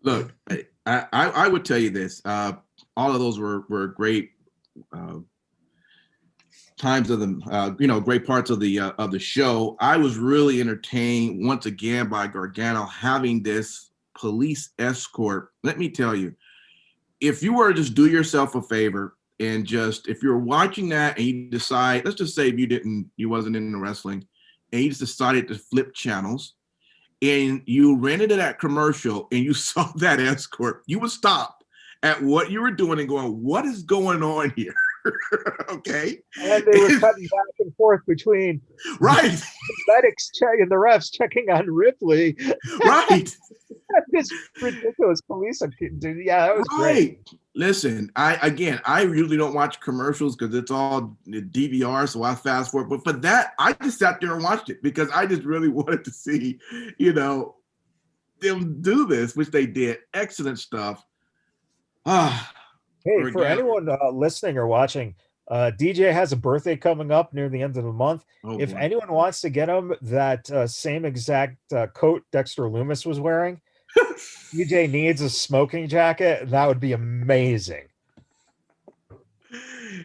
Look, I would tell you this. All of those were great times of the great parts of the show. I was really entertained once again by Gargano having this police escort. Let me tell you, if you were to just do yourself a favor and if you're watching that and you decide, let's just say you wasn't into wrestling and you just decided to flip channels and you rented that commercial and you saw that escort, you would stop at what you were doing and going, what is going on here? Okay.
And they were cutting back and forth between
the
medics and the refs checking on Ripley.
Right.
This ridiculous police. Yeah, that was great.
Listen, I usually don't watch commercials because it's all DVR, so I fast forward. But for that, I just sat there and watched it because I just really wanted to see, them do this, which they did. Excellent stuff.
Hey, for anyone listening or watching, DJ has a birthday coming up near the end of the month. If anyone wants to get him that same exact coat Dexter Lumis was wearing, DJ needs a smoking jacket. That would be amazing.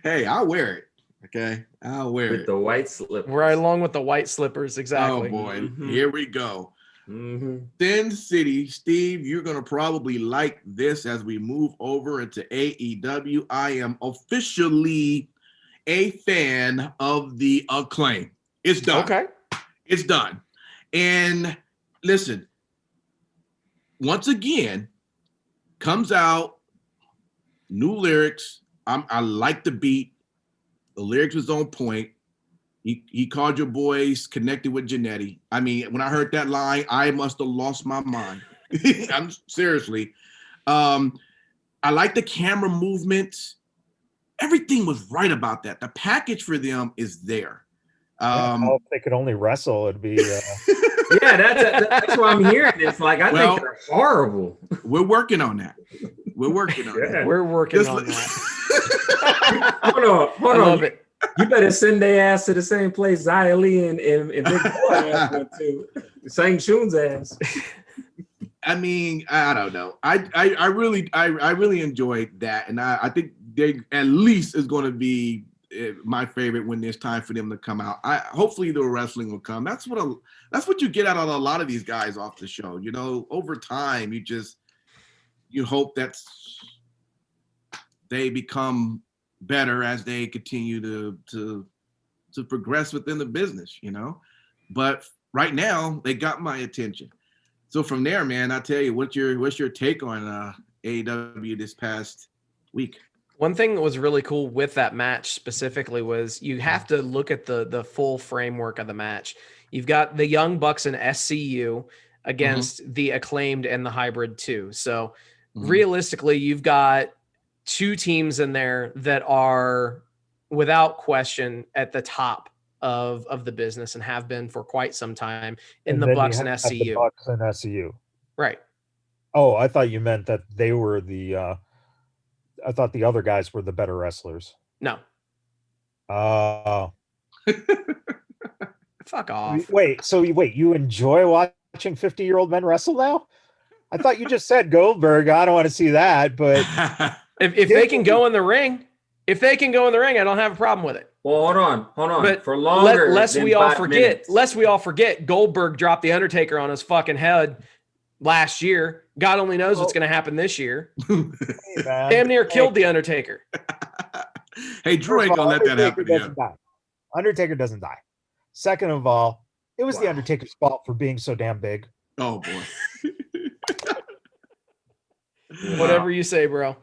Hey, I'll wear it. Okay, I'll wear it.
With the white slippers.
Right along with the white slippers, exactly.
Oh, boy. Mm-hmm. Here we go.
Mm-hmm.
Sin City, Steve, you're going to probably like this as we move over into AEW. I am officially a fan of the Acclaim. It's done.
Okay.
It's done. And listen, once again, comes out, new lyrics. I like the beat. The lyrics was on point. He called your boys connected with Jannetty. I mean, when I heard that line, I must have lost my mind. I'm seriously. I like the camera movements. Everything was right about that. The package for them is there.
If they could only wrestle, it'd be.
Yeah, that's what I'm hearing. It's like I think they're horrible.
We're working on that. We're working on that.
We're working on that.
Hold on. You better send their ass to the same place Zia Lee and Big Boy ass went to. Sang Shun's ass.
I mean, I don't know. I really enjoyed that, and I think they at least is going to be my favorite when there's time for them to come out. Hopefully the wrestling will come. That's what you get out of a lot of these guys off the show. You know, over time, you hope that they become better as they continue to progress within the business. You know, but right now they got my attention. So from there, man, I tell you, what's your take on AEW this past week?
One thing that was really cool with that match specifically was you have to look at the full framework of the match. You've got the Young Bucks and SCU against the Acclaimed and the Hybrid 2. So realistically, you've got two teams in there that are without question at the top of the business and have been for quite some time in the Bucks and SCU.
The Bucks and SCU.
Right.
Oh, I thought you meant that they were I thought the other guys were the better wrestlers.
No. Fuck off.
Wait, you enjoy watching 50-year-old men wrestle now? I thought you just said Goldberg. I don't want to see that, but
if they can go in the ring, I don't have a problem with it.
Well, hold on.
But
for longer,
lest we all forget, Goldberg dropped the Undertaker on his fucking head last year. God only knows what's going to happen this year.
Hey,
damn near killed the Undertaker.
Hey, Drew ain't gonna let that happen again.
Undertaker doesn't die. Second of all, it was the Undertaker's fault for being so damn big.
Oh boy.
Whatever you say, bro.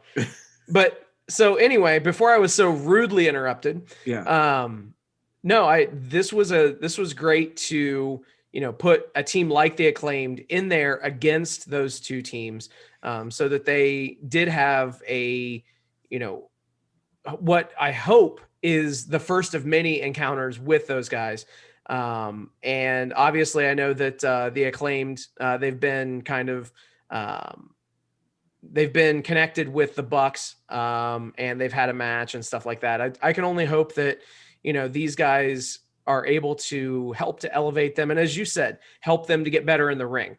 But so anyway, before I was so rudely interrupted, this was great to, put a team like the Acclaimed in there against those two teams, so that they did have a, what I hope is the first of many encounters with those guys. And obviously I know that the Acclaimed, they've been kind of, they've been connected with the Bucks, and they've had a match and stuff like that. I can only hope that, these guys are able to help to elevate them. And as you said, help them to get better in the ring,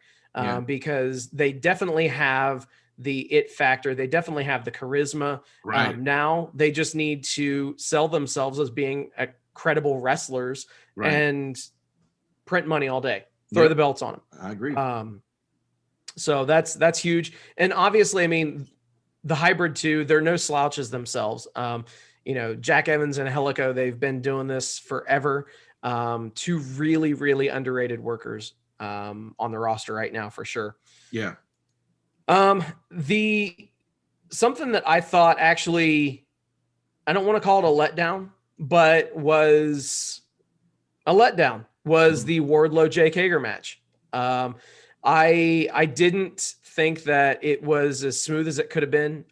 because they definitely have the it factor. They definitely have the charisma.
Right.
Now they just need to sell themselves as being credible wrestlers and print money all day, throw the belts on them.
I agree.
So that's huge. And obviously, I mean, the Hybrid 2, they're no slouches themselves. Jack Evans and Helico, they've been doing this forever. Two really, really underrated workers on the roster right now, for sure.
Yeah.
Something that I thought actually, I don't want to call it a letdown, but was a letdown was the Wardlow Jake Hager match. I didn't think that it was as smooth as it could have been.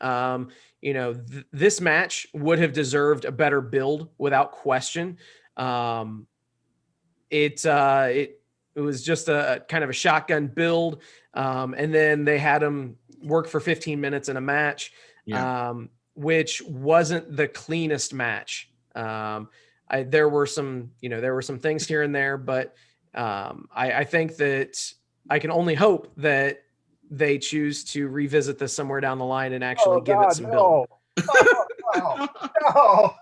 This match would have deserved a better build without question. It was just a kind of a shotgun build. And then they had him work for 15 minutes in a match, which wasn't the cleanest match. There were some things here and there, but I think that I can only hope that they choose to revisit this somewhere down the line and actually give it some build.
No.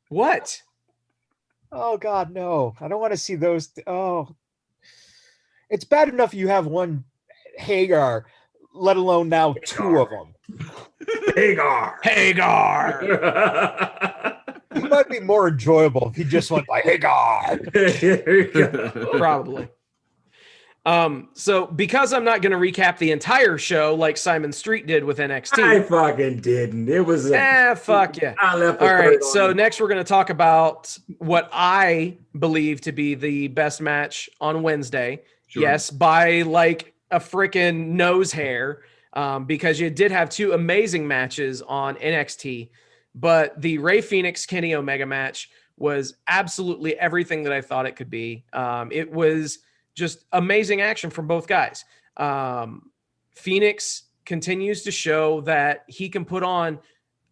What?
Oh God, no. I don't want to see those. It's bad enough you have one Hagar, let alone now two of them.
Hagar.
It might be more enjoyable if he just went by Hagar.
Probably. So because I'm not going to recap the entire show like Simon Street did with NXT.
I fucking didn't. It was
fuck yeah.
I left.
All right. So next we're going to talk about what I believe to be the best match on Wednesday. Sure. Yes, by like a freaking nose hair, because you did have two amazing matches on NXT, but the Rey Fenix Kenny Omega match was absolutely everything that I thought it could be. It was just amazing action from both guys. Phoenix continues to show that he can put on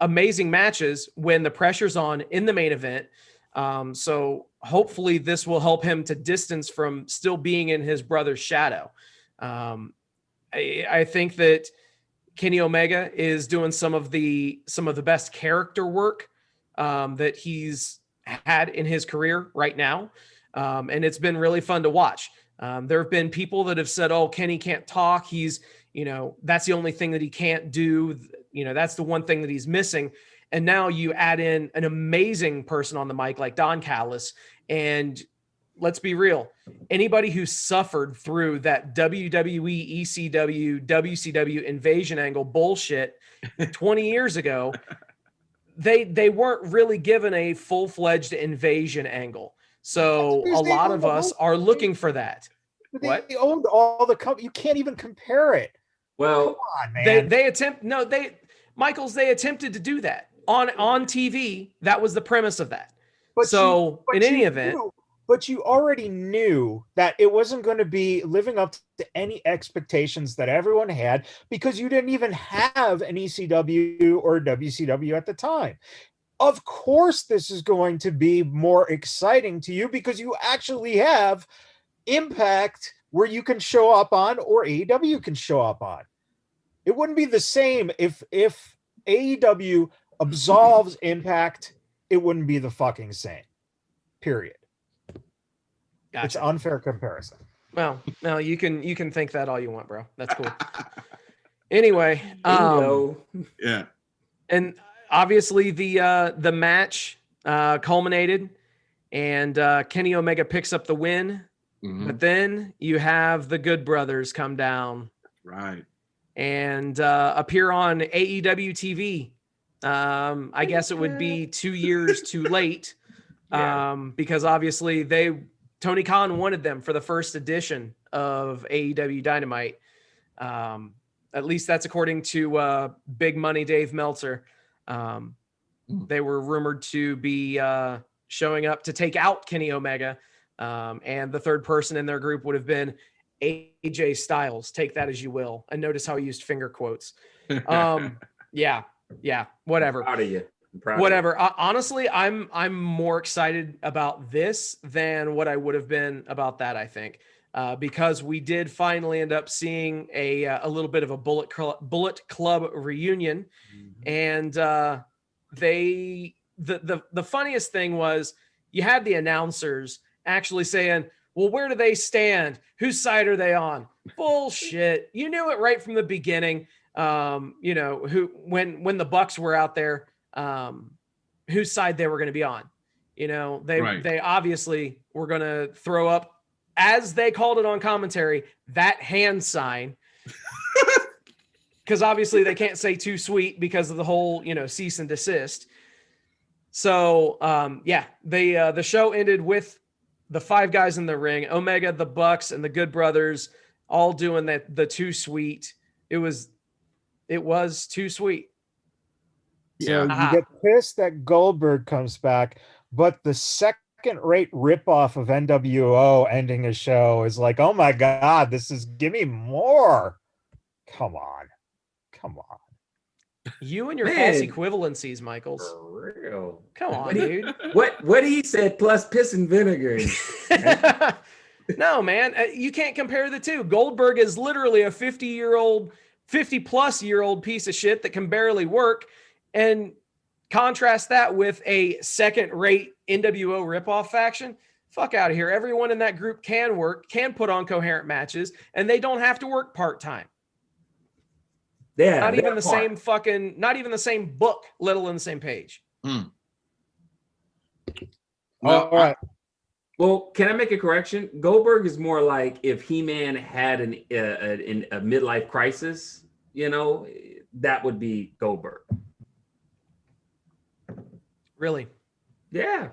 amazing matches when the pressure's on in the main event. So hopefully this will help him to distance from still being in his brother's shadow. I think that Kenny Omega is doing some of the best character work that he's had in his career right now. And it's been really fun to watch. There have been people that have said, oh, Kenny can't talk. He's, that's the only thing that he can't do. That's the one thing that he's missing. And now you add in an amazing person on the mic like Don Callis. And let's be real. Anybody who suffered through that WWE, ECW, WCW invasion angle bullshit 20 years ago, they weren't really given a full-fledged invasion angle. So a lot of us are looking for that.
But they owned all the company. You can't even compare it.
Well,
come on, man.
They attempted to do that on TV. That was the premise of that. But in any event,
but you already knew that it wasn't going to be living up to any expectations that everyone had, because you didn't even have an ECW or WCW at the time. Of course, this is going to be more exciting to you because you actually have Impact where you can show up on, or AEW can show up on. It wouldn't be the same if AEW absolves Impact. It wouldn't be the fucking same. Period.
Gotcha.
It's unfair comparison.
Well, no, you can think that all you want, bro. That's cool. Anyway,
yeah.
And obviously the match culminated, and Kenny Omega picks up the win. Mm-hmm. But then you have the Good Brothers come down,
right,
and appear on AEW TV. I guess it would be 2 years too late, because obviously Tony Khan wanted them for the first edition of AEW Dynamite. At least that's according to Big Money Dave Meltzer. They were rumored to be showing up to take out Kenny Omega. And the third person in their group would have been AJ Styles. Take that as you will. And notice how he used finger quotes. Yeah, whatever.
Proud of you.
Whatever. Honestly, I'm more excited about this than what I would have been about that, I think. Because we did finally end up seeing a little bit of a Bullet Club reunion. Mm-hmm. And the funniest thing was you had the announcers actually saying, well, where do they stand? Whose side are they on? Bullshit. You knew it right from the beginning. When the Bucks were out there, whose side they were going to be on. They obviously were going to throw up, as they called it on commentary, that hand sign. Because obviously they can't say too sweet because of the whole, cease and desist. So, the show ended with the five guys in the ring, Omega, the Bucks, and the Good Brothers, all doing the too sweet. It was too sweet.
So you get pissed that Goldberg comes back, but the second-rate ripoff of NWO ending a show is like, oh my God, give me more. Come on.
You and your false equivalencies, Michaels.
For real.
Come on, dude.
What he said plus piss and vinegar.
No, man, you can't compare the two. Goldberg is literally a 50-plus year old piece of shit that can barely work, and contrast that with a second-rate NWO ripoff faction. Fuck out of here. Everyone in that group can work, can put on coherent matches, and they don't have to work part-time.
Yeah,
not even the same book, let alone the same page.
Mm.
All right.
Well, can I make a correction? Goldberg is more like if He-Man had a midlife crisis, that would be Goldberg.
Really?
Yeah.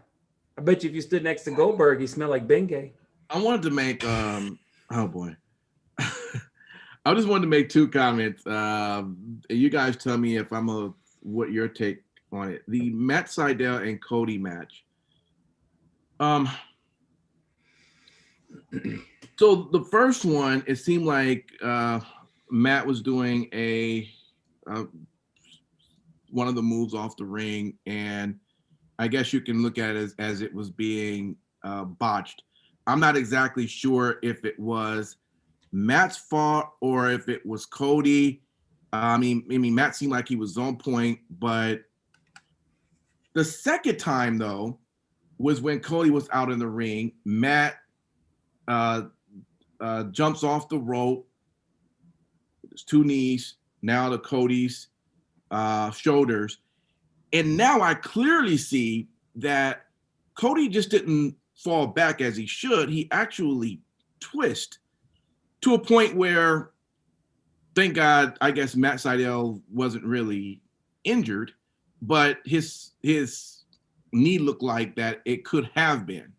I bet you if you stood next to Goldberg, he smelled like Bengay.
I wanted to make, oh boy. I just wanted to make two comments. You guys tell me if what your take on it. The Matt Sydal and Cody match. So the first one, it seemed like Matt was doing one of the moves off the ring, and I guess you can look at it as it was being botched. I'm not exactly sure if it was Matt's fault or if it was Cody. I mean, Matt seemed like he was on point, but the second time though was when Cody was out in the ring. Matt jumps off the rope with his two knees, now to Cody's shoulders. And now I clearly see that Cody just didn't fall back as he should. He actually twisted to a point where, thank God, I guess Matt Sydal wasn't really injured, but his knee looked like that it could have been.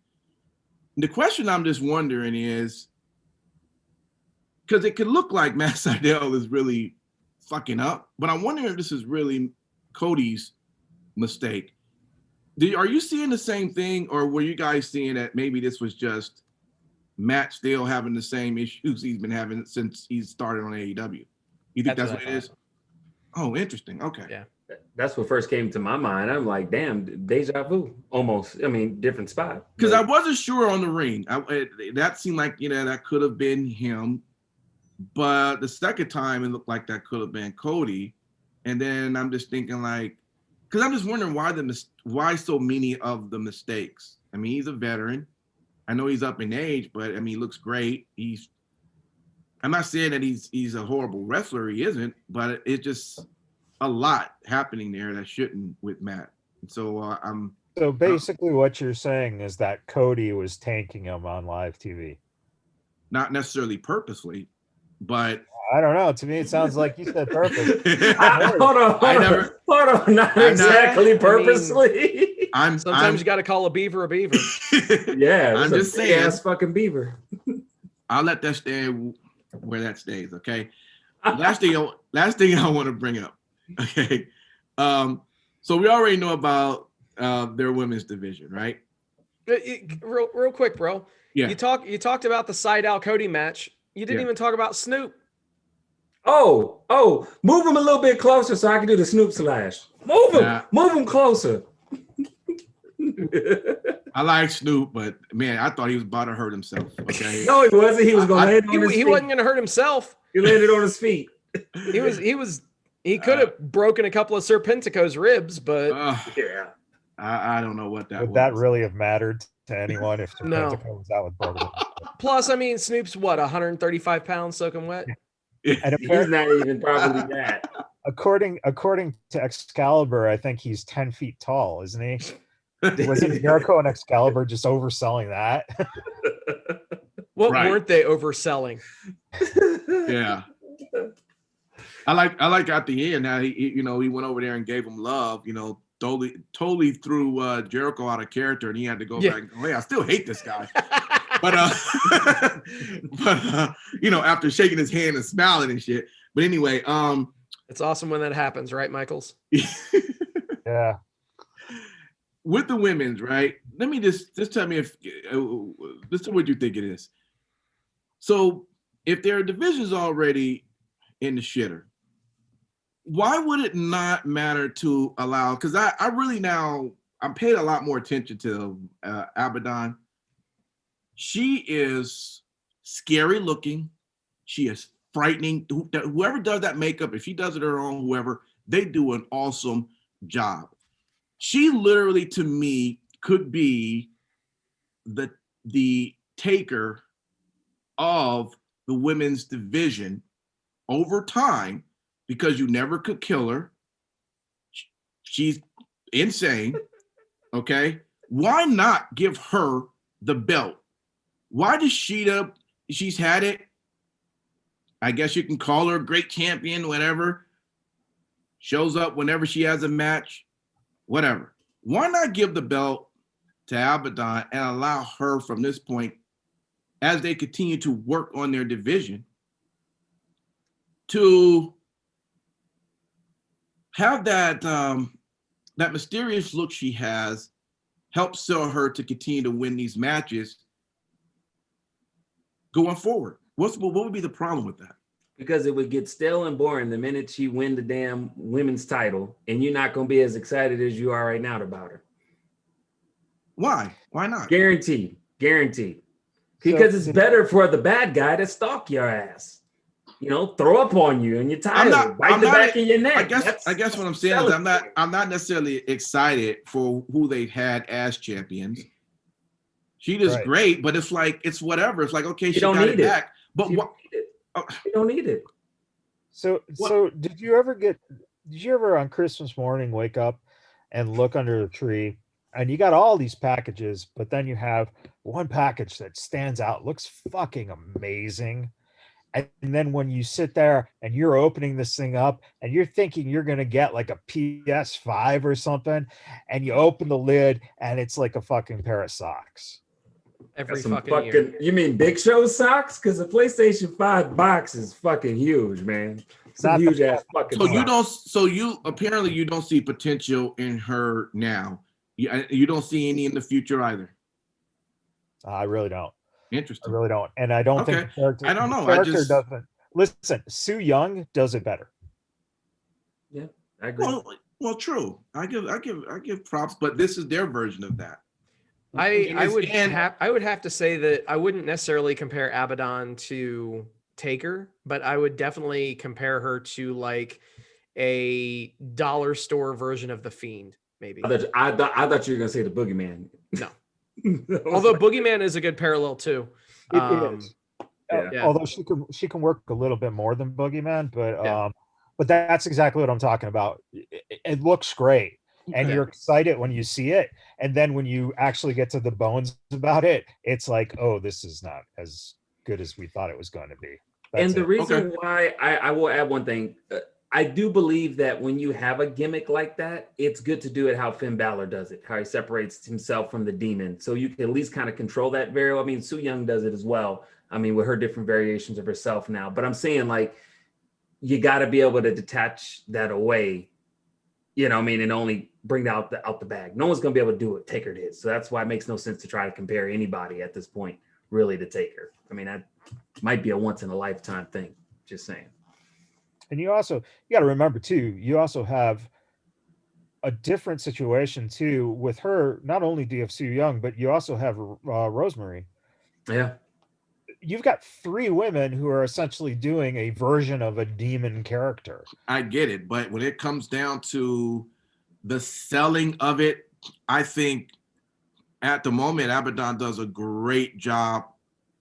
The question I'm just wondering is, because it could look like Matt Sydal is really fucking up, but I'm wondering if this is really Cody's mistake. Are you seeing the same thing, or were you guys seeing that maybe this was just Matt still having the same issues he's been having since he started on AEW? You think that's what it is? Oh, interesting. Okay.
Yeah.
That's what first came to my mind. I'm like, damn, deja vu, almost. I mean, different spot.
Because I wasn't sure on the ring. That seemed like, that could have been him. But the second time, it looked like that could have been Cody. And then I'm just thinking like, because I'm just wondering why so many of the mistakes. I mean, he's a veteran. I know he's up in age, but I mean, he looks great. I'm not saying that he's a horrible wrestler. He isn't, but it's just a lot happening there that shouldn't with Matt. And so
So basically, what you're saying is that Cody was tanking him on live TV.
Not necessarily purposely, but
I don't know. To me, it sounds like you said purpose.
Hold on. Not exactly purposely.
Sometimes you got to call a beaver a beaver.
Yeah,
I'm just saying,
ass fucking beaver.
I'll let that stay where that stays. Okay. Last thing I want to bring up. Okay. So we already know about their women's division, right?
Real quick, bro.
Yeah.
You talked about the Sydal Cody match. You didn't even talk about Snoop.
Oh, move him a little bit closer so I can do the Snoop slash. Move him closer.
I like Snoop, but man, I thought he was about to hurt himself. Okay.
No, he wasn't. He was going to land on his feet.
He wasn't going to hurt himself.
He landed on his feet.
He could have broken a couple of Serpentico's ribs, but
yeah.
I don't know what that
would
was.
that really have mattered to anyone if Serpentico was out with broken?
Plus, I mean, Snoop's what, 135 pounds soaking wet?
And
he's not even probably that.
According to Excalibur, I think he's 10 feet tall, isn't he? Wasn't Jericho and Excalibur just overselling that?
What weren't they overselling?
Yeah. I like at the end how he went over there and gave him love, totally threw Jericho out of character, and he had to go back and go, hey, I still hate this guy. But after shaking his hand and smiling and shit. But anyway,
it's awesome when that happens, right, Michaels?
Yeah.
With the women's, right? Let me just tell me if this is what you think it is. So if their division's already in the shitter, why would it not matter to allow? Because I really now I'm paying a lot more attention to Abaddon. She is scary looking. She is frightening. Whoever does that makeup, if she does it her own, whoever, they do an awesome job. She literally, to me, could be the taker of the women's division over time, because you never could kill her. She's insane. Okay. Why not give her the belt? Why does she's had it? I guess you can call her a great champion, whatever. Shows up whenever she has a match, whatever. Why not give the belt to Abaddon and allow her from this point, as they continue to work on their division, to have that mysterious look she has, help sell her to continue to win these matches going forward? What would be the problem with that?
Because it would get stale and boring the minute she win the damn women's title, and you're not going to be as excited as you are right now about her.
Why? Why not?
Guaranteed. Because it's better for the bad guy to stalk your ass. You know, throw up on you and you're tired. Bite the back of your neck.
I guess what I'm saying is I'm not necessarily excited for who they've had as champions. She does great, but it's like it's whatever. It's like okay, she got it back. But what?
You don't need it.
So did you ever on Christmas morning wake up and look under the tree and you got all these packages, but then you have one package that stands out, looks fucking amazing. And then when you sit there and you're opening this thing up and you're thinking you're going to get like a PS5 or something, and you open the lid and it's like a fucking pair of socks.
Every fucking year.
You mean Big Show socks? Because the PlayStation 5 box is fucking huge, man. It's a huge ass fucking.
So you apparently you don't see potential in her now. You don't see any in the future either.
I really don't.
Interesting.
I really don't, and I don't think the character.
I don't know.
Doesn't listen. Sue Young does it better.
Yeah, I agree.
Well, true. I give props, but this is their version of that.
I would have to say that I wouldn't necessarily compare Abaddon to Taker, but I would definitely compare her to like a dollar store version of the Fiend, maybe.
I thought you were gonna say the Boogeyman.
No. Although Boogeyman is a good parallel too.
It is. Yeah. Although she can work a little bit more than Boogeyman, but that's exactly what I'm talking about. It looks great, and you're excited when you see it, and then when you actually get to the bones about it, it's like, oh, this is not as good as we thought it was going to be.
And the reason why I will add one thing. I do believe that when you have a gimmick like that, it's good to do it how Finn Balor does it, how he separates himself from the demon. So you can at least kind of control that very well. I mean, Sue Young does it as well. I mean, with her different variations of herself now. But I'm saying, like, you got to be able to detach that away, you know what I mean, and only bring it out the bag. No one's going to be able to do what Taker did. So that's why it makes no sense to try to compare anybody at this point, really, to Taker. I mean, that might be a once-in-a-lifetime thing, just saying.
And you got to remember too, you also have a different situation too with her. Not only do you have Sue Young, but you also have Rosemary.
Yeah.
You've got 3 women who are essentially doing a version of a demon character.
I get it. But when it comes down to the selling of it, I think at the moment, Abaddon does a great job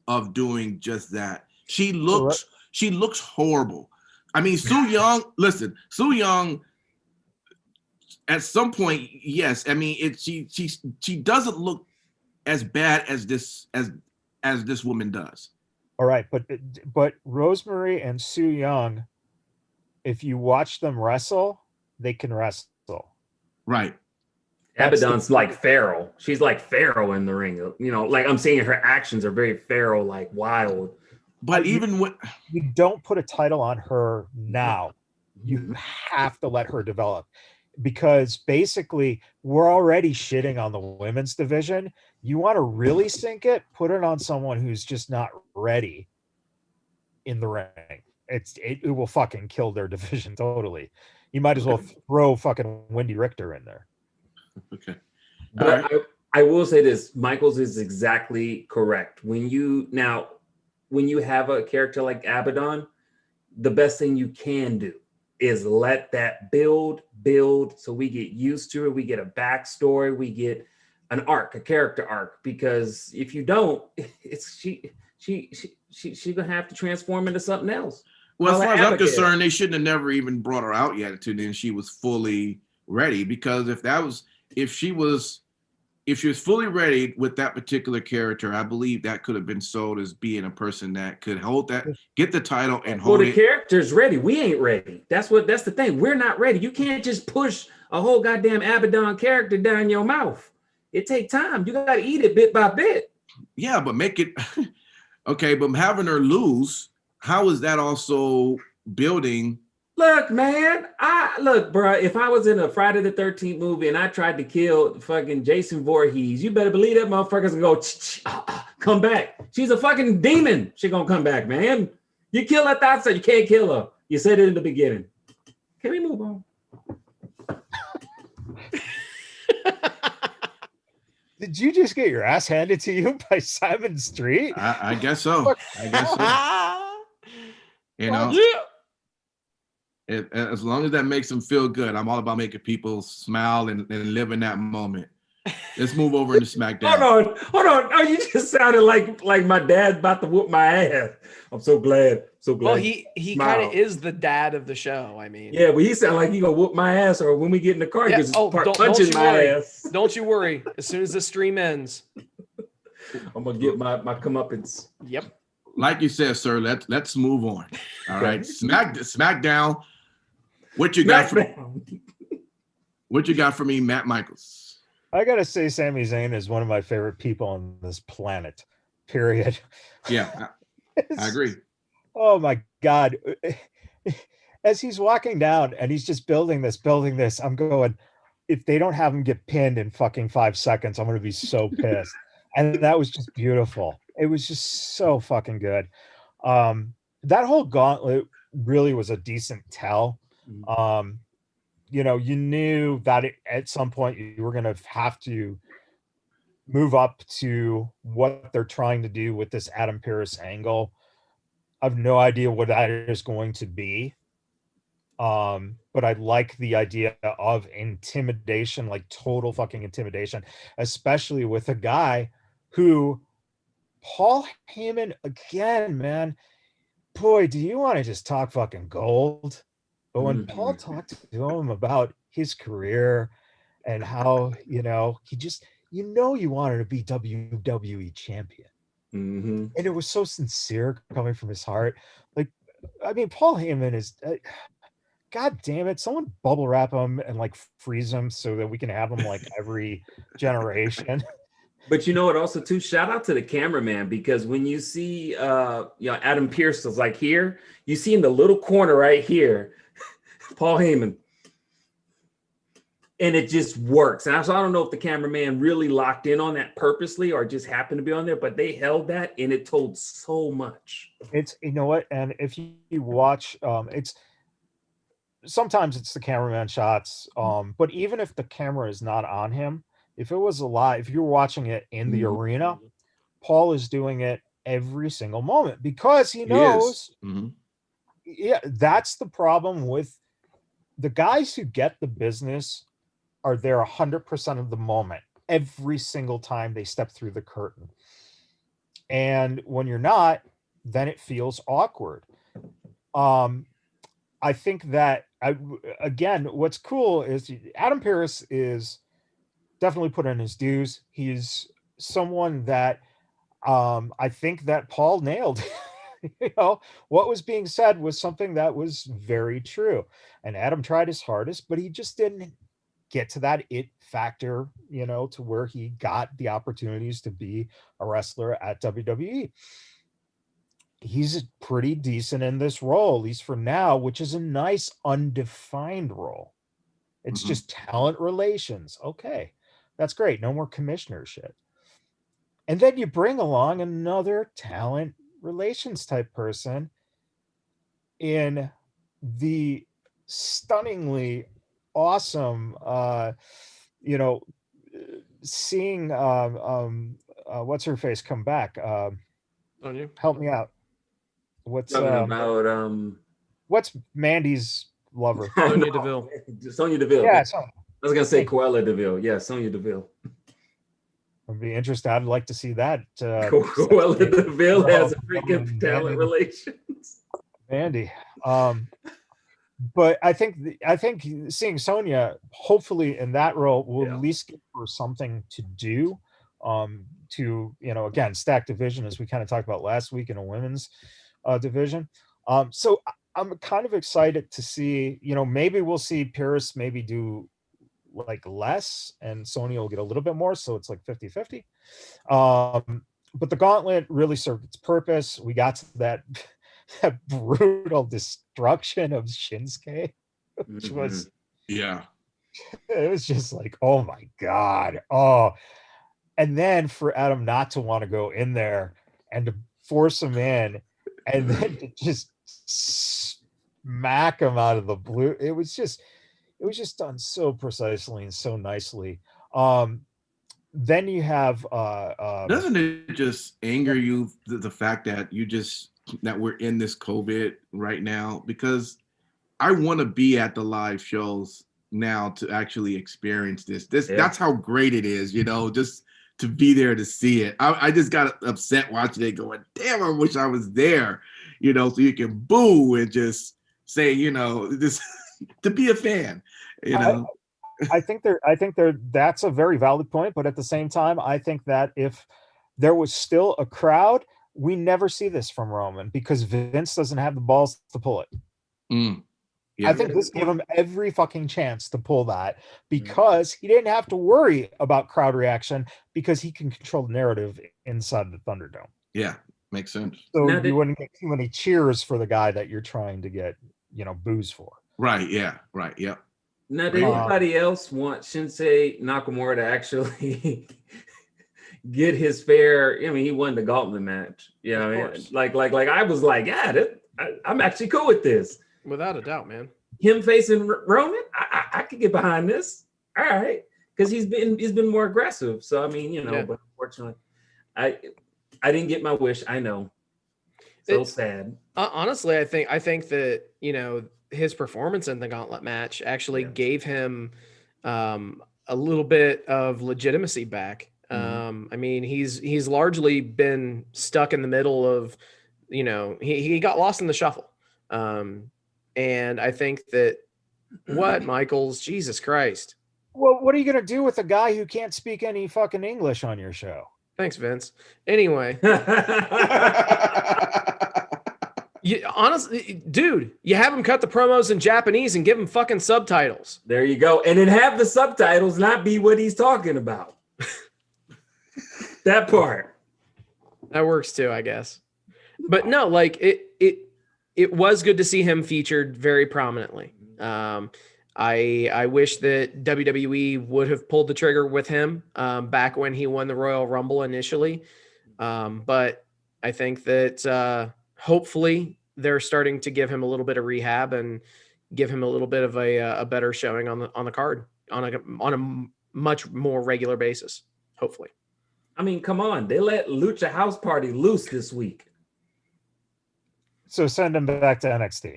of doing just that. She looks horrible. I mean, Sue Young, at some point, yes. I mean, she doesn't look as bad as this woman does.
All right, but Rosemary and Sue Young, if you watch them wrestle, they can wrestle.
Right.
Abaddon's like feral. She's like feral in the ring. You know, like I'm saying, her actions are very feral, like wild.
But even when
you don't put a title on her now, you have to let her develop, because basically we're already shitting on the women's division. You want to really sink it, put it on someone who's just not ready in the ring. It will fucking kill their division totally. You might as well throw fucking Wendy Richter in there.
Okay.
But I will say this, Michaels is exactly correct. When you have a character like Abaddon, the best thing you can do is let that build so we get used to it. We get a backstory, we get an arc, a character arc, because if you don't, she's gonna have to transform into something else.
Well, as far as I'm concerned, they shouldn't have never even brought her out yet to then she was fully ready, because if she was fully ready with that particular character, I believe that could have been sold as being a person that could hold that, get the title and hold it.
Well, the character's ready. We ain't ready. That's the thing. We're not ready. You can't just push a whole goddamn Abaddon character down your mouth. It takes time. You got to eat it bit by bit.
Yeah, but make it okay. But having her lose, how is that also building?
Look, man, bro, if I was in a Friday the 13th movie and I tried to kill fucking Jason Voorhees, you better believe that motherfucker's gonna go, come back. She's a fucking demon. She gonna come back, man. You kill her thought, so you can't kill her. You said it in the beginning. Can we move on?
Did you just get your ass handed to you by Simon Street?
I guess so. I guess so. You know, as long as that makes them feel good, I'm all about making people smile and live in that moment. Let's move over into SmackDown.
Hold on. Oh, you just sounded like my dad's about to whoop my ass. I'm so glad.
Well, he kind of is the dad of the show. I mean,
yeah, but he sounded like he gonna whoop my ass, or when we get in the car, punching my ass.
Don't you worry. As soon as the stream ends,
I'm gonna get my comeuppance.
Yep.
Like you said, sir, let's move on. All right, SmackDown. What you got for me, Matt Michaels?
I gotta say, Sami Zayn is one of my favorite people on this planet. Period.
Yeah, I agree.
Oh my God. As he's walking down and he's just building this, I'm going, if they don't have him get pinned in fucking 5 seconds, I'm going to be so pissed. And that was just beautiful. It was just so fucking good. That whole gauntlet really was a decent tell. You know, you knew that at some point you were going to have to move up to what they're trying to do with this Adam Pearce angle. I have no idea what that is going to be. But I like the idea of intimidation, like total fucking intimidation, especially with a guy who, Paul Heyman, again, man, boy, do you want to just talk fucking gold? But when Paul talked to him about his career and how, you know, he just, you wanted to be WWE champion. And it was so sincere coming from his heart. Like, I mean, Paul Heyman is, God damn it, someone bubble wrap him and like freeze him so that we can have him like every generation.
But you know what? Also, too, shout out to the cameraman, because when you see, Adam Pearce is like here, you see in the little corner right here, Paul Heyman, and it just works. And so I don't know if the cameraman really locked in on that purposely or just happened to be on there, but they held that and it told so much.
It's, you know what? And if you watch, sometimes it's the cameraman shots, but even if the camera is not on him, if it was live, if you're watching it in the arena, Paul is doing it every single moment because he knows. Yeah, that's the problem with the guys who get the business are there 100% of the moment, every single time they step through the curtain. And when you're not, then it feels awkward. I think that, again, what's cool is Adam Pearce is definitely put in his dues. He's someone that I think that Paul nailed. You know, what was being said was something that was very true. And Adam tried his hardest, but he just didn't get to that it factor, you know, to where he got the opportunities to be a wrestler at WWE. He's pretty decent in this role, at least for now, which is a nice undefined role. It's just talent relations. Okay, that's great. No more commissioner shit. And then you bring along another talent relations type person in the stunningly awesome, seeing what's her face come back.
Sonya?
Help me out. What's Mandy's lover?
Sonya Deville.
Sonya Deville.
Yeah,
I was gonna say Cruella Deville. Yeah, Sonya Deville.
I'd be interested. I'd like to see that.
Cruella Deville has a freaking talent relations.
Mandy. But I think seeing Sonya, hopefully in that role, will at least give her something to do. To, you know, again, stack division, as we kind of talked about last week in a women's division. So I'm kind of excited to see, you know, maybe we'll see Pearce maybe do like less and Sonya will get a little bit more. So it's like 50-50. But the gauntlet really served its purpose. We got to that brutal destruction of Shinsuke, which was, it was just like, oh my God. Oh, and then for Adam not to want to go in there and to force him in and then to just smack him out of the blue. It was just done so precisely and so nicely. then you have
doesn't it just anger you the fact that that we're in this COVID right now? Because I want to be at the live shows now to actually experience this. That's how great it is, just to be there to see it. I just got upset watching it, going, damn, I wish I was there, so you can boo and just say, just to be a fan,
I think that's a very valid point, but at the same time, I think that if there was still a crowd, we never see this from Roman because Vince doesn't have the balls to pull it. Yeah. I think this gave him every fucking chance to pull that because he didn't have to worry about crowd reaction because he can control the narrative inside the Thunderdome.
Yeah, makes sense.
So you wouldn't get too many cheers for the guy that you're trying to get, boos for.
Right. Yeah. Right. Yep.
Now, did anybody else want Shinsuke Nakamura to actually get his fair? I mean, he won the gauntlet match. Like I was like, yeah, I'm actually cool with this.
Without a doubt, man. Him
facing Roman, I could get behind this. All right, because he's been more aggressive. So I mean, but unfortunately, I didn't get my wish. I know. It's sad.
Honestly, I think that his performance in the gauntlet match actually gave him a little bit of legitimacy back. I mean, he's largely been stuck in the middle of, he got lost in the shuffle. And I think that Michaels, Jesus Christ.
Well, what are you going to do with a guy who can't speak any fucking English on your show?
Thanks, Vince. Anyway. Honestly, dude, you have him cut the promos in Japanese and give him fucking subtitles.
There you go. And then have the subtitles not be what he's talking about. That part.
That works too, I guess. But no, like it was good to see him featured very prominently. I wish that WWE would have pulled the trigger with him back when he won the Royal Rumble initially. But I think that hopefully they're starting to give him a little bit of rehab and give him a little bit of a better showing on the card on a much more regular basis. Hopefully.
I mean, come on. They let Lucha House Party loose this week.
So send him back to NXT.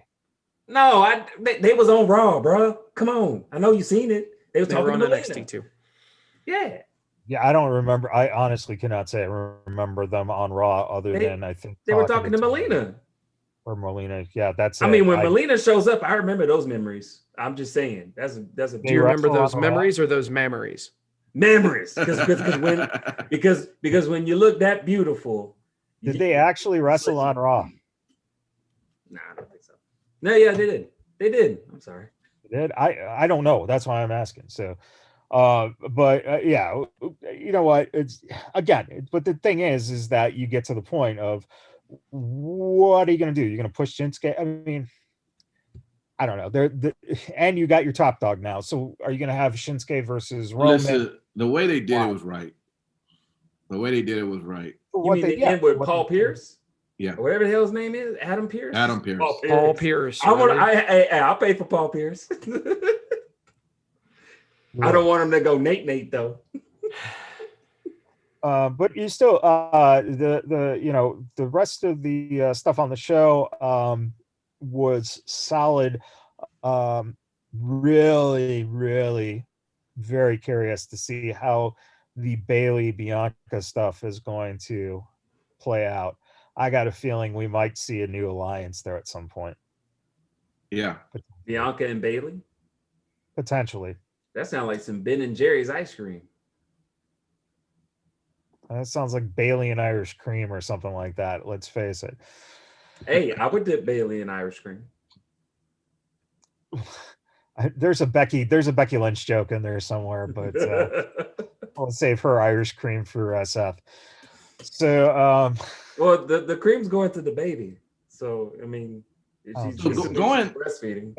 No, they was on Raw, bro. Come on. I know you seen it. They were on
NXT too.
Yeah.
Yeah, I don't remember. I honestly cannot say I remember them on Raw other than I think
they were talking to Melina.
Or Melina. Yeah, that's
I mean, when Melina shows up, I remember those memories. I'm just saying. That's a
Do you remember those memories or those memories?
Memories. Because when you look that beautiful.
Did they actually wrestle on Raw?
Nah, I don't think so. No, yeah, they did. I'm sorry.
They did? I don't know. That's why I'm asking. So but yeah, you know what? It's again, but the thing is that you get to the point of what are you going to do? You're going to push Shinsuke? I mean, I don't know. And you got your top dog now. So are you going to have Shinsuke versus Roman?
Listen, the way they did it was right. The way they did it was right.
You mean the end with Paul Pierce?
Yeah.
Or whatever the hell his name is, Adam Pierce.
Paul Pierce.
I'll pay for Paul Pierce. I don't want him to go Nate though.
But you still the rest of the stuff on the show was solid. Really, really very curious to see how the Bailey Bianca stuff is going to play out. I got a feeling we might see a new alliance there at some point.
Yeah.
Bianca and Bailey?
Potentially.
That sounds like some Ben and Jerry's ice cream.
That sounds like Bailey and Irish cream or something like that. Let's face it.
Hey, I would dip Bailey in Irish cream.
There's a Becky Lynch joke in there somewhere, but I'll save her Irish cream for Seth. So,
well, the cream's going to the baby. So, I mean, she's breastfeeding.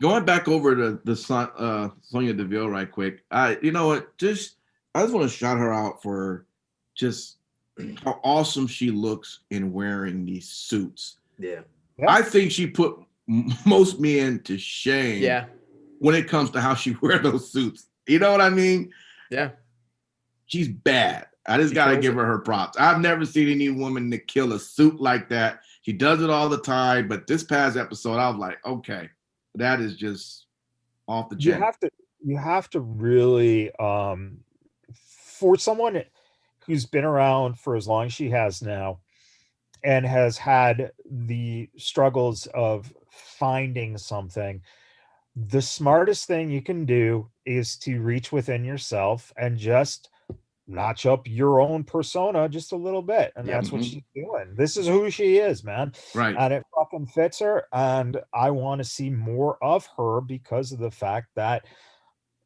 Going back over to the Sonya Deville right quick. You know what? I just want to shout her out for just how awesome she looks in wearing these suits.
Yeah.
I think she put most men to shame.
Yeah.
When it comes to how she wear those suits, you know what I mean?
Yeah.
She's bad. I just got to give her props. I've never seen any woman to kill a suit like that. She does it all the time. But this past episode, I was like, okay, that is just off the chain.
You have to really, for someone who's been around for as long as she has now and has had the struggles of finding something, the smartest thing you can do is to reach within yourself and just notch up your own persona just a little bit. And that's what she's doing. This is who she is, man.
Right.
And it fucking fits her. And I want to see more of her because of the fact that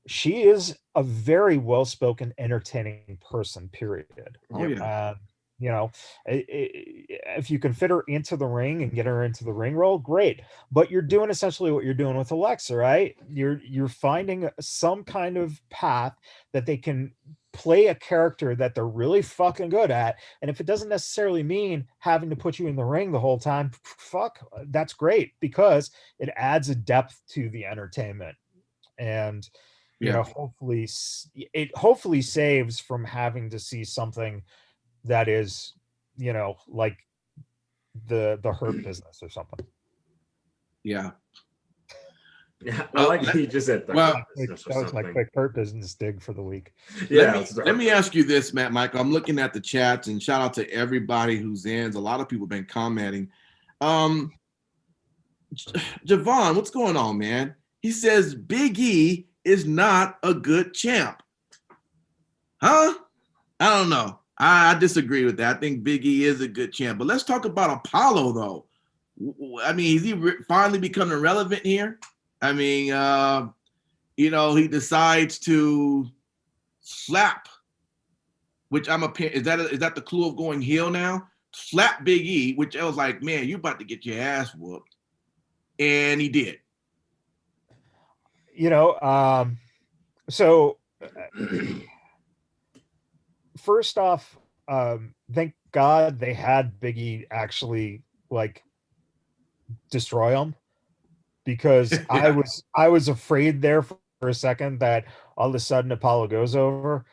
she is a very well-spoken, entertaining person, period.
Oh, yeah.
You know, if you can fit her into the ring and get her into the ring role, great. But you're doing essentially what you're doing with Alexa, right? You're finding some kind of path that they can play a character that they're really fucking good at. And if it doesn't necessarily mean having to put you in the ring the whole time, fuck, that's great, because it adds a depth to the entertainment. And you know, hopefully saves from having to see something that is, you know, like the Hurt Business or something.
Yeah.
Yeah, I like you just said that.
Well,
that was my quick Hurt Business dig for the week.
Yeah.
Let me ask you this, Matt Michael. I'm looking at the chats, and shout out to everybody who's in. A lot of people have been commenting. Javon, what's going on, man? He says Big E is not a good champ. Huh? I don't know. I disagree with that. I think Big E is a good champ. But let's talk about Apollo, though. I mean, is he finally becoming relevant here? I mean, you know, he decides to slap, which is that the clue of going heel now? Slap Big E, which I was like, man, you about to get your ass whooped. And he did.
You know, so first off, thank God they had Big E actually like destroy him, because I was afraid there for a second that all of a sudden Apollo goes over.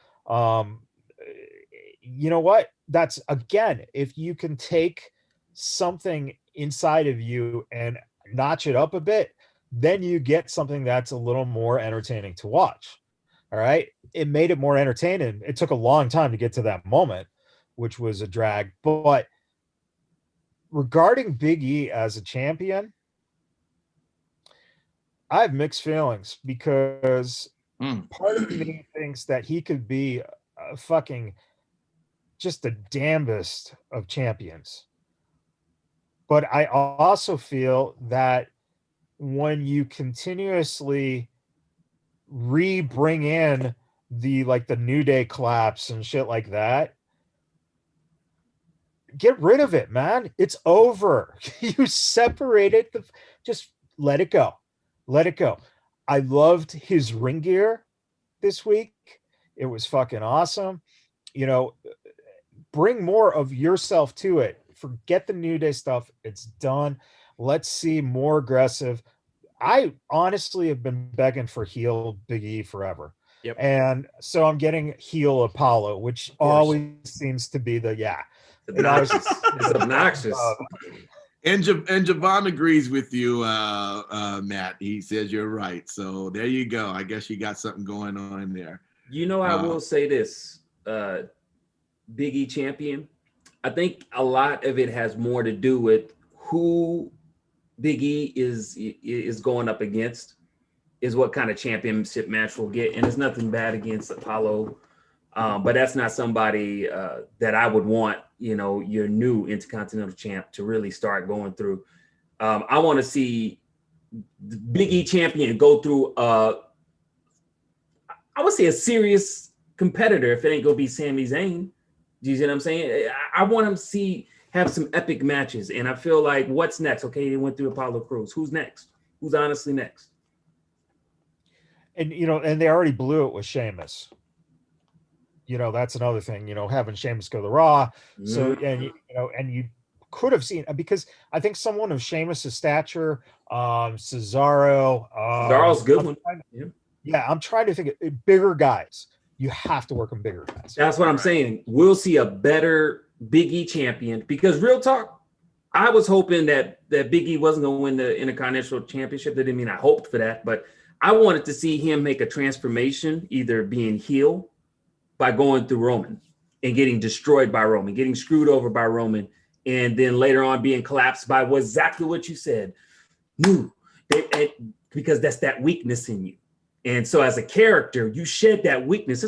You know what? That's, again, if you can take something inside of you and notch it up a bit, then you get something that's a little more entertaining to watch. All right. It made it more entertaining. It took a long time to get to that moment, which was a drag. But regarding Big E as a champion, I have mixed feelings, because part of me thinks that he could be a fucking just the damnedest of champions. But I also feel that when you continuously bring in the New Day collapse and shit like that, get rid of it, man. It's over. You separated just let it go. Let it go. I loved his ring gear this week. It was fucking awesome. You know, bring more of yourself to it. Forget the New Day stuff. It's done. Let's see more aggressive. I honestly have been begging for heel Big E forever.
Yep.
And so I'm getting heel Apollo, which always seems to be
obnoxious. It's obnoxious.
And Javon agrees with you, Matt. He says you're right. So there you go. I guess you got something going on there.
You know, I will say this, Big E champion. I think a lot of it has more to do with who Big E is going up against, is what kind of championship match we'll get. And there's nothing bad against Apollo, but that's not somebody that I would want, you know, your new Intercontinental champ to really start going through. I want to see the Big E champion go through, I would say, a serious competitor, if it ain't going to be Sami Zayn. Do you see what I'm saying? I want him to have some epic matches. And I feel like, what's next? Okay, they went through Apollo Crews. Who's next? Who's honestly next?
And, you know, and they already blew it with Sheamus. You know, that's another thing, you know, having Sheamus go to Raw. So, and, you know, and you could have seen, because I think someone of Sheamus's stature, Cesaro.
Cesaro's a good one.
Yeah, I'm trying to think of bigger guys. you have to work on bigger guys.
That's what I'm saying. We'll see a better Big E champion, because real talk, I was hoping that Big E wasn't going to win the Intercontinental Championship. That didn't mean I hoped for that, but I wanted to see him make a transformation, either being heel by going through Roman and getting destroyed by Roman, getting screwed over by Roman, and then later on being collapsed by exactly what you said. Because that's that weakness in you. And so as a character, you shed that weakness.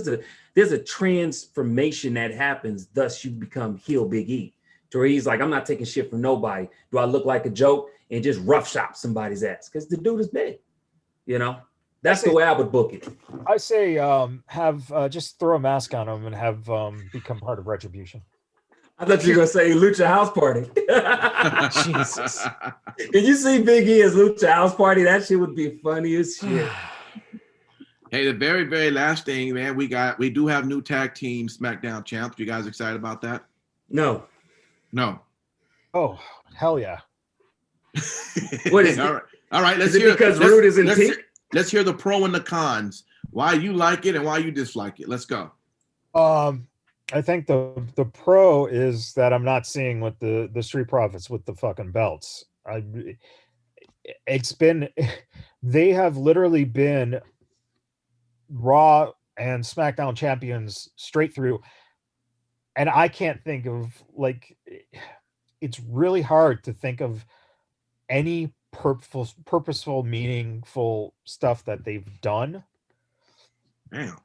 There's a transformation that happens. Thus, you become heel Big E. To where he's like, I'm not taking shit from nobody. Do I look like a joke? And just rough shop somebody's ass. Because the dude is big. You know? That's the way I would book it.
I say have just throw a mask on him and have become part of Retribution.
I thought you were going to say Lucha House Party.
Jesus.
Can you see Big E as Lucha House Party? That shit would be funny as shit.
Hey, the very, very last thing, man, we do have new tag team SmackDown champs. You guys excited about that?
No.
Oh, hell yeah.
What is
all right. All right, let's
is
hear
it because Rude is in pink?
Let's hear the pro and the cons. Why you like it and why you dislike it. Let's go.
I think the pro is that I'm not seeing with the Street Profits with the fucking belts. They have literally been Raw and SmackDown champions straight through, and I can't think of, like, it's really hard to think of any purposeful, meaningful stuff that they've done.
Damn.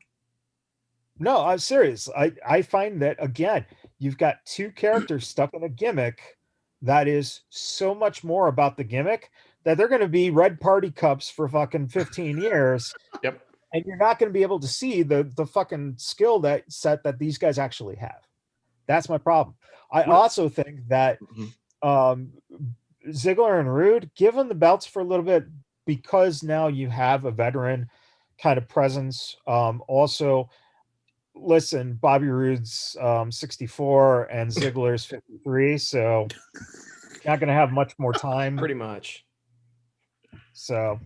No, I'm serious. I find that, again, you've got two characters stuck in a gimmick that is so much more about the gimmick that they're going to be red party cups for fucking 15 years.
Yep.
And you're not going to be able to see the fucking skill set that these guys actually have. That's my problem. I also think that Ziggler and Rude, give them the belts for a little bit, because now you have a veteran kind of presence. Also, listen, Bobby Roode's 64 and Ziggler's 53, so not going to have much more time.
Pretty much.
So,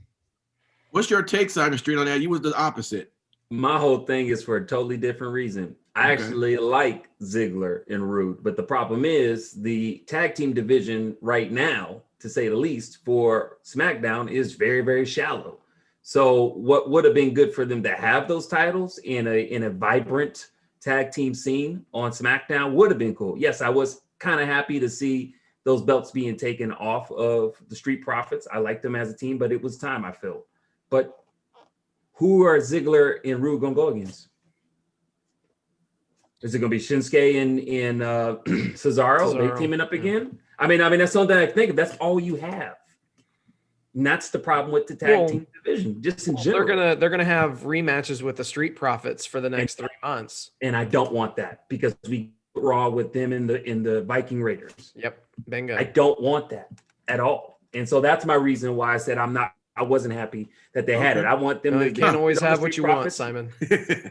what's your take, Simon Street, on that? You was the opposite.
My whole thing is for a totally different reason. I actually like Ziggler and Rude, but the problem is the tag team division right now, to say the least, for SmackDown is very, very shallow. So what would have been good for them to have those titles in a vibrant tag team scene on SmackDown would have been cool. Yes, I was kind of happy to see those belts being taken off of the Street Profits. I liked them as a team, but it was time, I felt. But who are Ziggler and Rude going to go against? Is it going to be Shinsuke and Cesaro? They teaming up again? I mean, that's something I think of. That's all you have. And that's the problem with the tag team division, just in general.
They're gonna have rematches with the Street Profits for the next 3 months.
And I don't want that, because we Raw with them in the Viking Raiders.
Yep. Bingo.
I don't want that at all. And so that's my reason why I said I wasn't happy that they had it. I want them to.
You can't always have what you want, Simon.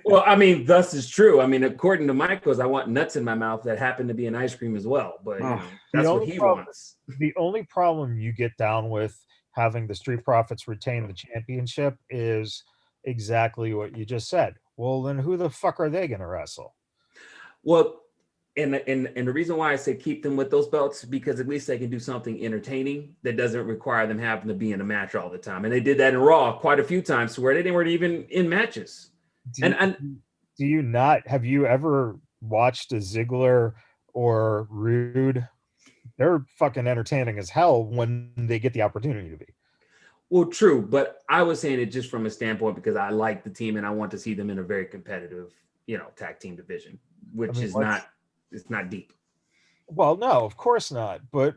Well, I mean, thus is true. I mean, according to Michael's, I want nuts in my mouth that happen to be an ice cream as well. But that's what he wants.
The only problem you get down with having the Street Profits retain the championship is exactly what you just said. Well, then who the fuck are they going to wrestle?
Well, and the reason why I say keep them with those belts, because at least they can do something entertaining that doesn't require them having to be in a match all the time. And they did that in Raw quite a few times to where they weren't even in matches.
Do you not, have you ever watched a Ziggler or Rude? They're fucking entertaining as hell when they get the opportunity to be.
Well, true, but I was saying it just from a standpoint because I like the team and I want to see them in a very competitive, tag team division, which it's not deep.
Well, no, of course not. But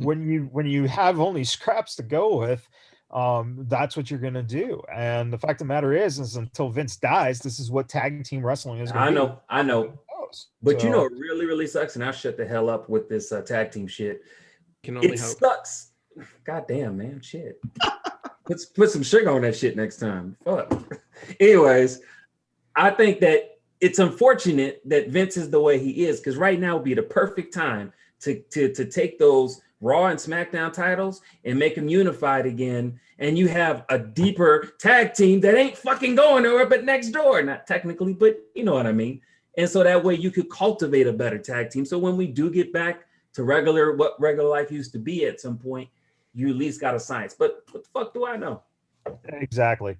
when you have only scraps to go with, that's what you're gonna do. And the fact of the matter is until Vince dies, this is what tag team wrestling is gonna be.
I know. But it really, really sucks, and I'll shut the hell up with this tag team shit.
Can only
it
hope.
Sucks. God damn, man, shit. Put some sugar on that shit next time. Fuck. Anyways, I think that it's unfortunate that Vince is the way he is, because right now would be the perfect time to take those Raw and SmackDown titles and make them unified again. And you have a deeper tag team that ain't fucking going nowhere but next door. Not technically, but you know what I mean. And so that way you could cultivate a better tag team. So when we do get back to what regular life used to be at some point, you at least got a science. But what the fuck do I know?
Exactly.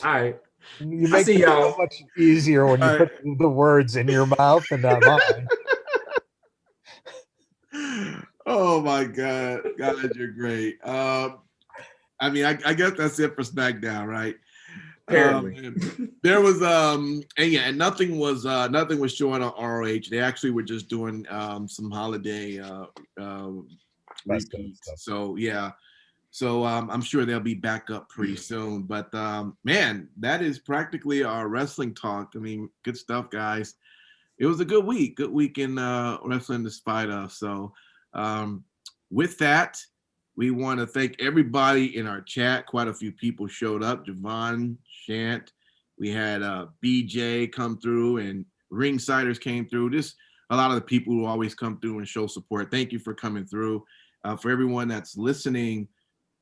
All right.
You make it so much easier when you put the words in your mouth and not mine.
Oh my God, guys, you're great. I mean, I guess that's it for SmackDown, right?
Apparently.
There was and nothing was showing on ROH. They actually were just doing some holiday repeats. So yeah. So I'm sure they'll be back up pretty soon. But man, that is practically our wrestling talk. I mean, good stuff, guys. It was a good week in wrestling despite us. So with that, we want to thank everybody in our chat. Quite a few people showed up. Javon, Shant, we had BJ come through, and Ringsiders came through. Just a lot of the people who always come through and show support. Thank you for coming through. For everyone that's listening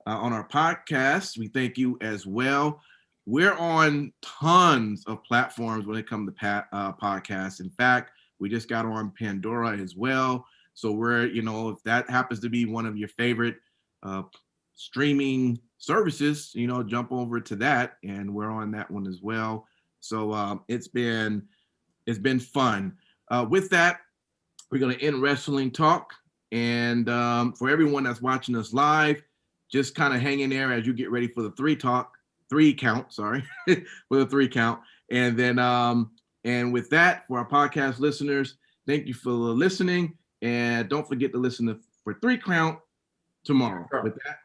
on our podcast, we thank you as well. We're on tons of platforms when it comes to podcasts. In fact, we just got on Pandora as well. So we're, if that happens to be one of your favorite streaming services, jump over to that, and we're on that one as well. So it's been fun. With that, we're going to end wrestling talk. And for everyone that's watching us live, just kind of hang in there as you get ready for the three count, for the 3 count. And then, and with that, for our podcast listeners, thank you for listening. And don't forget to listen for 3 count tomorrow. With that,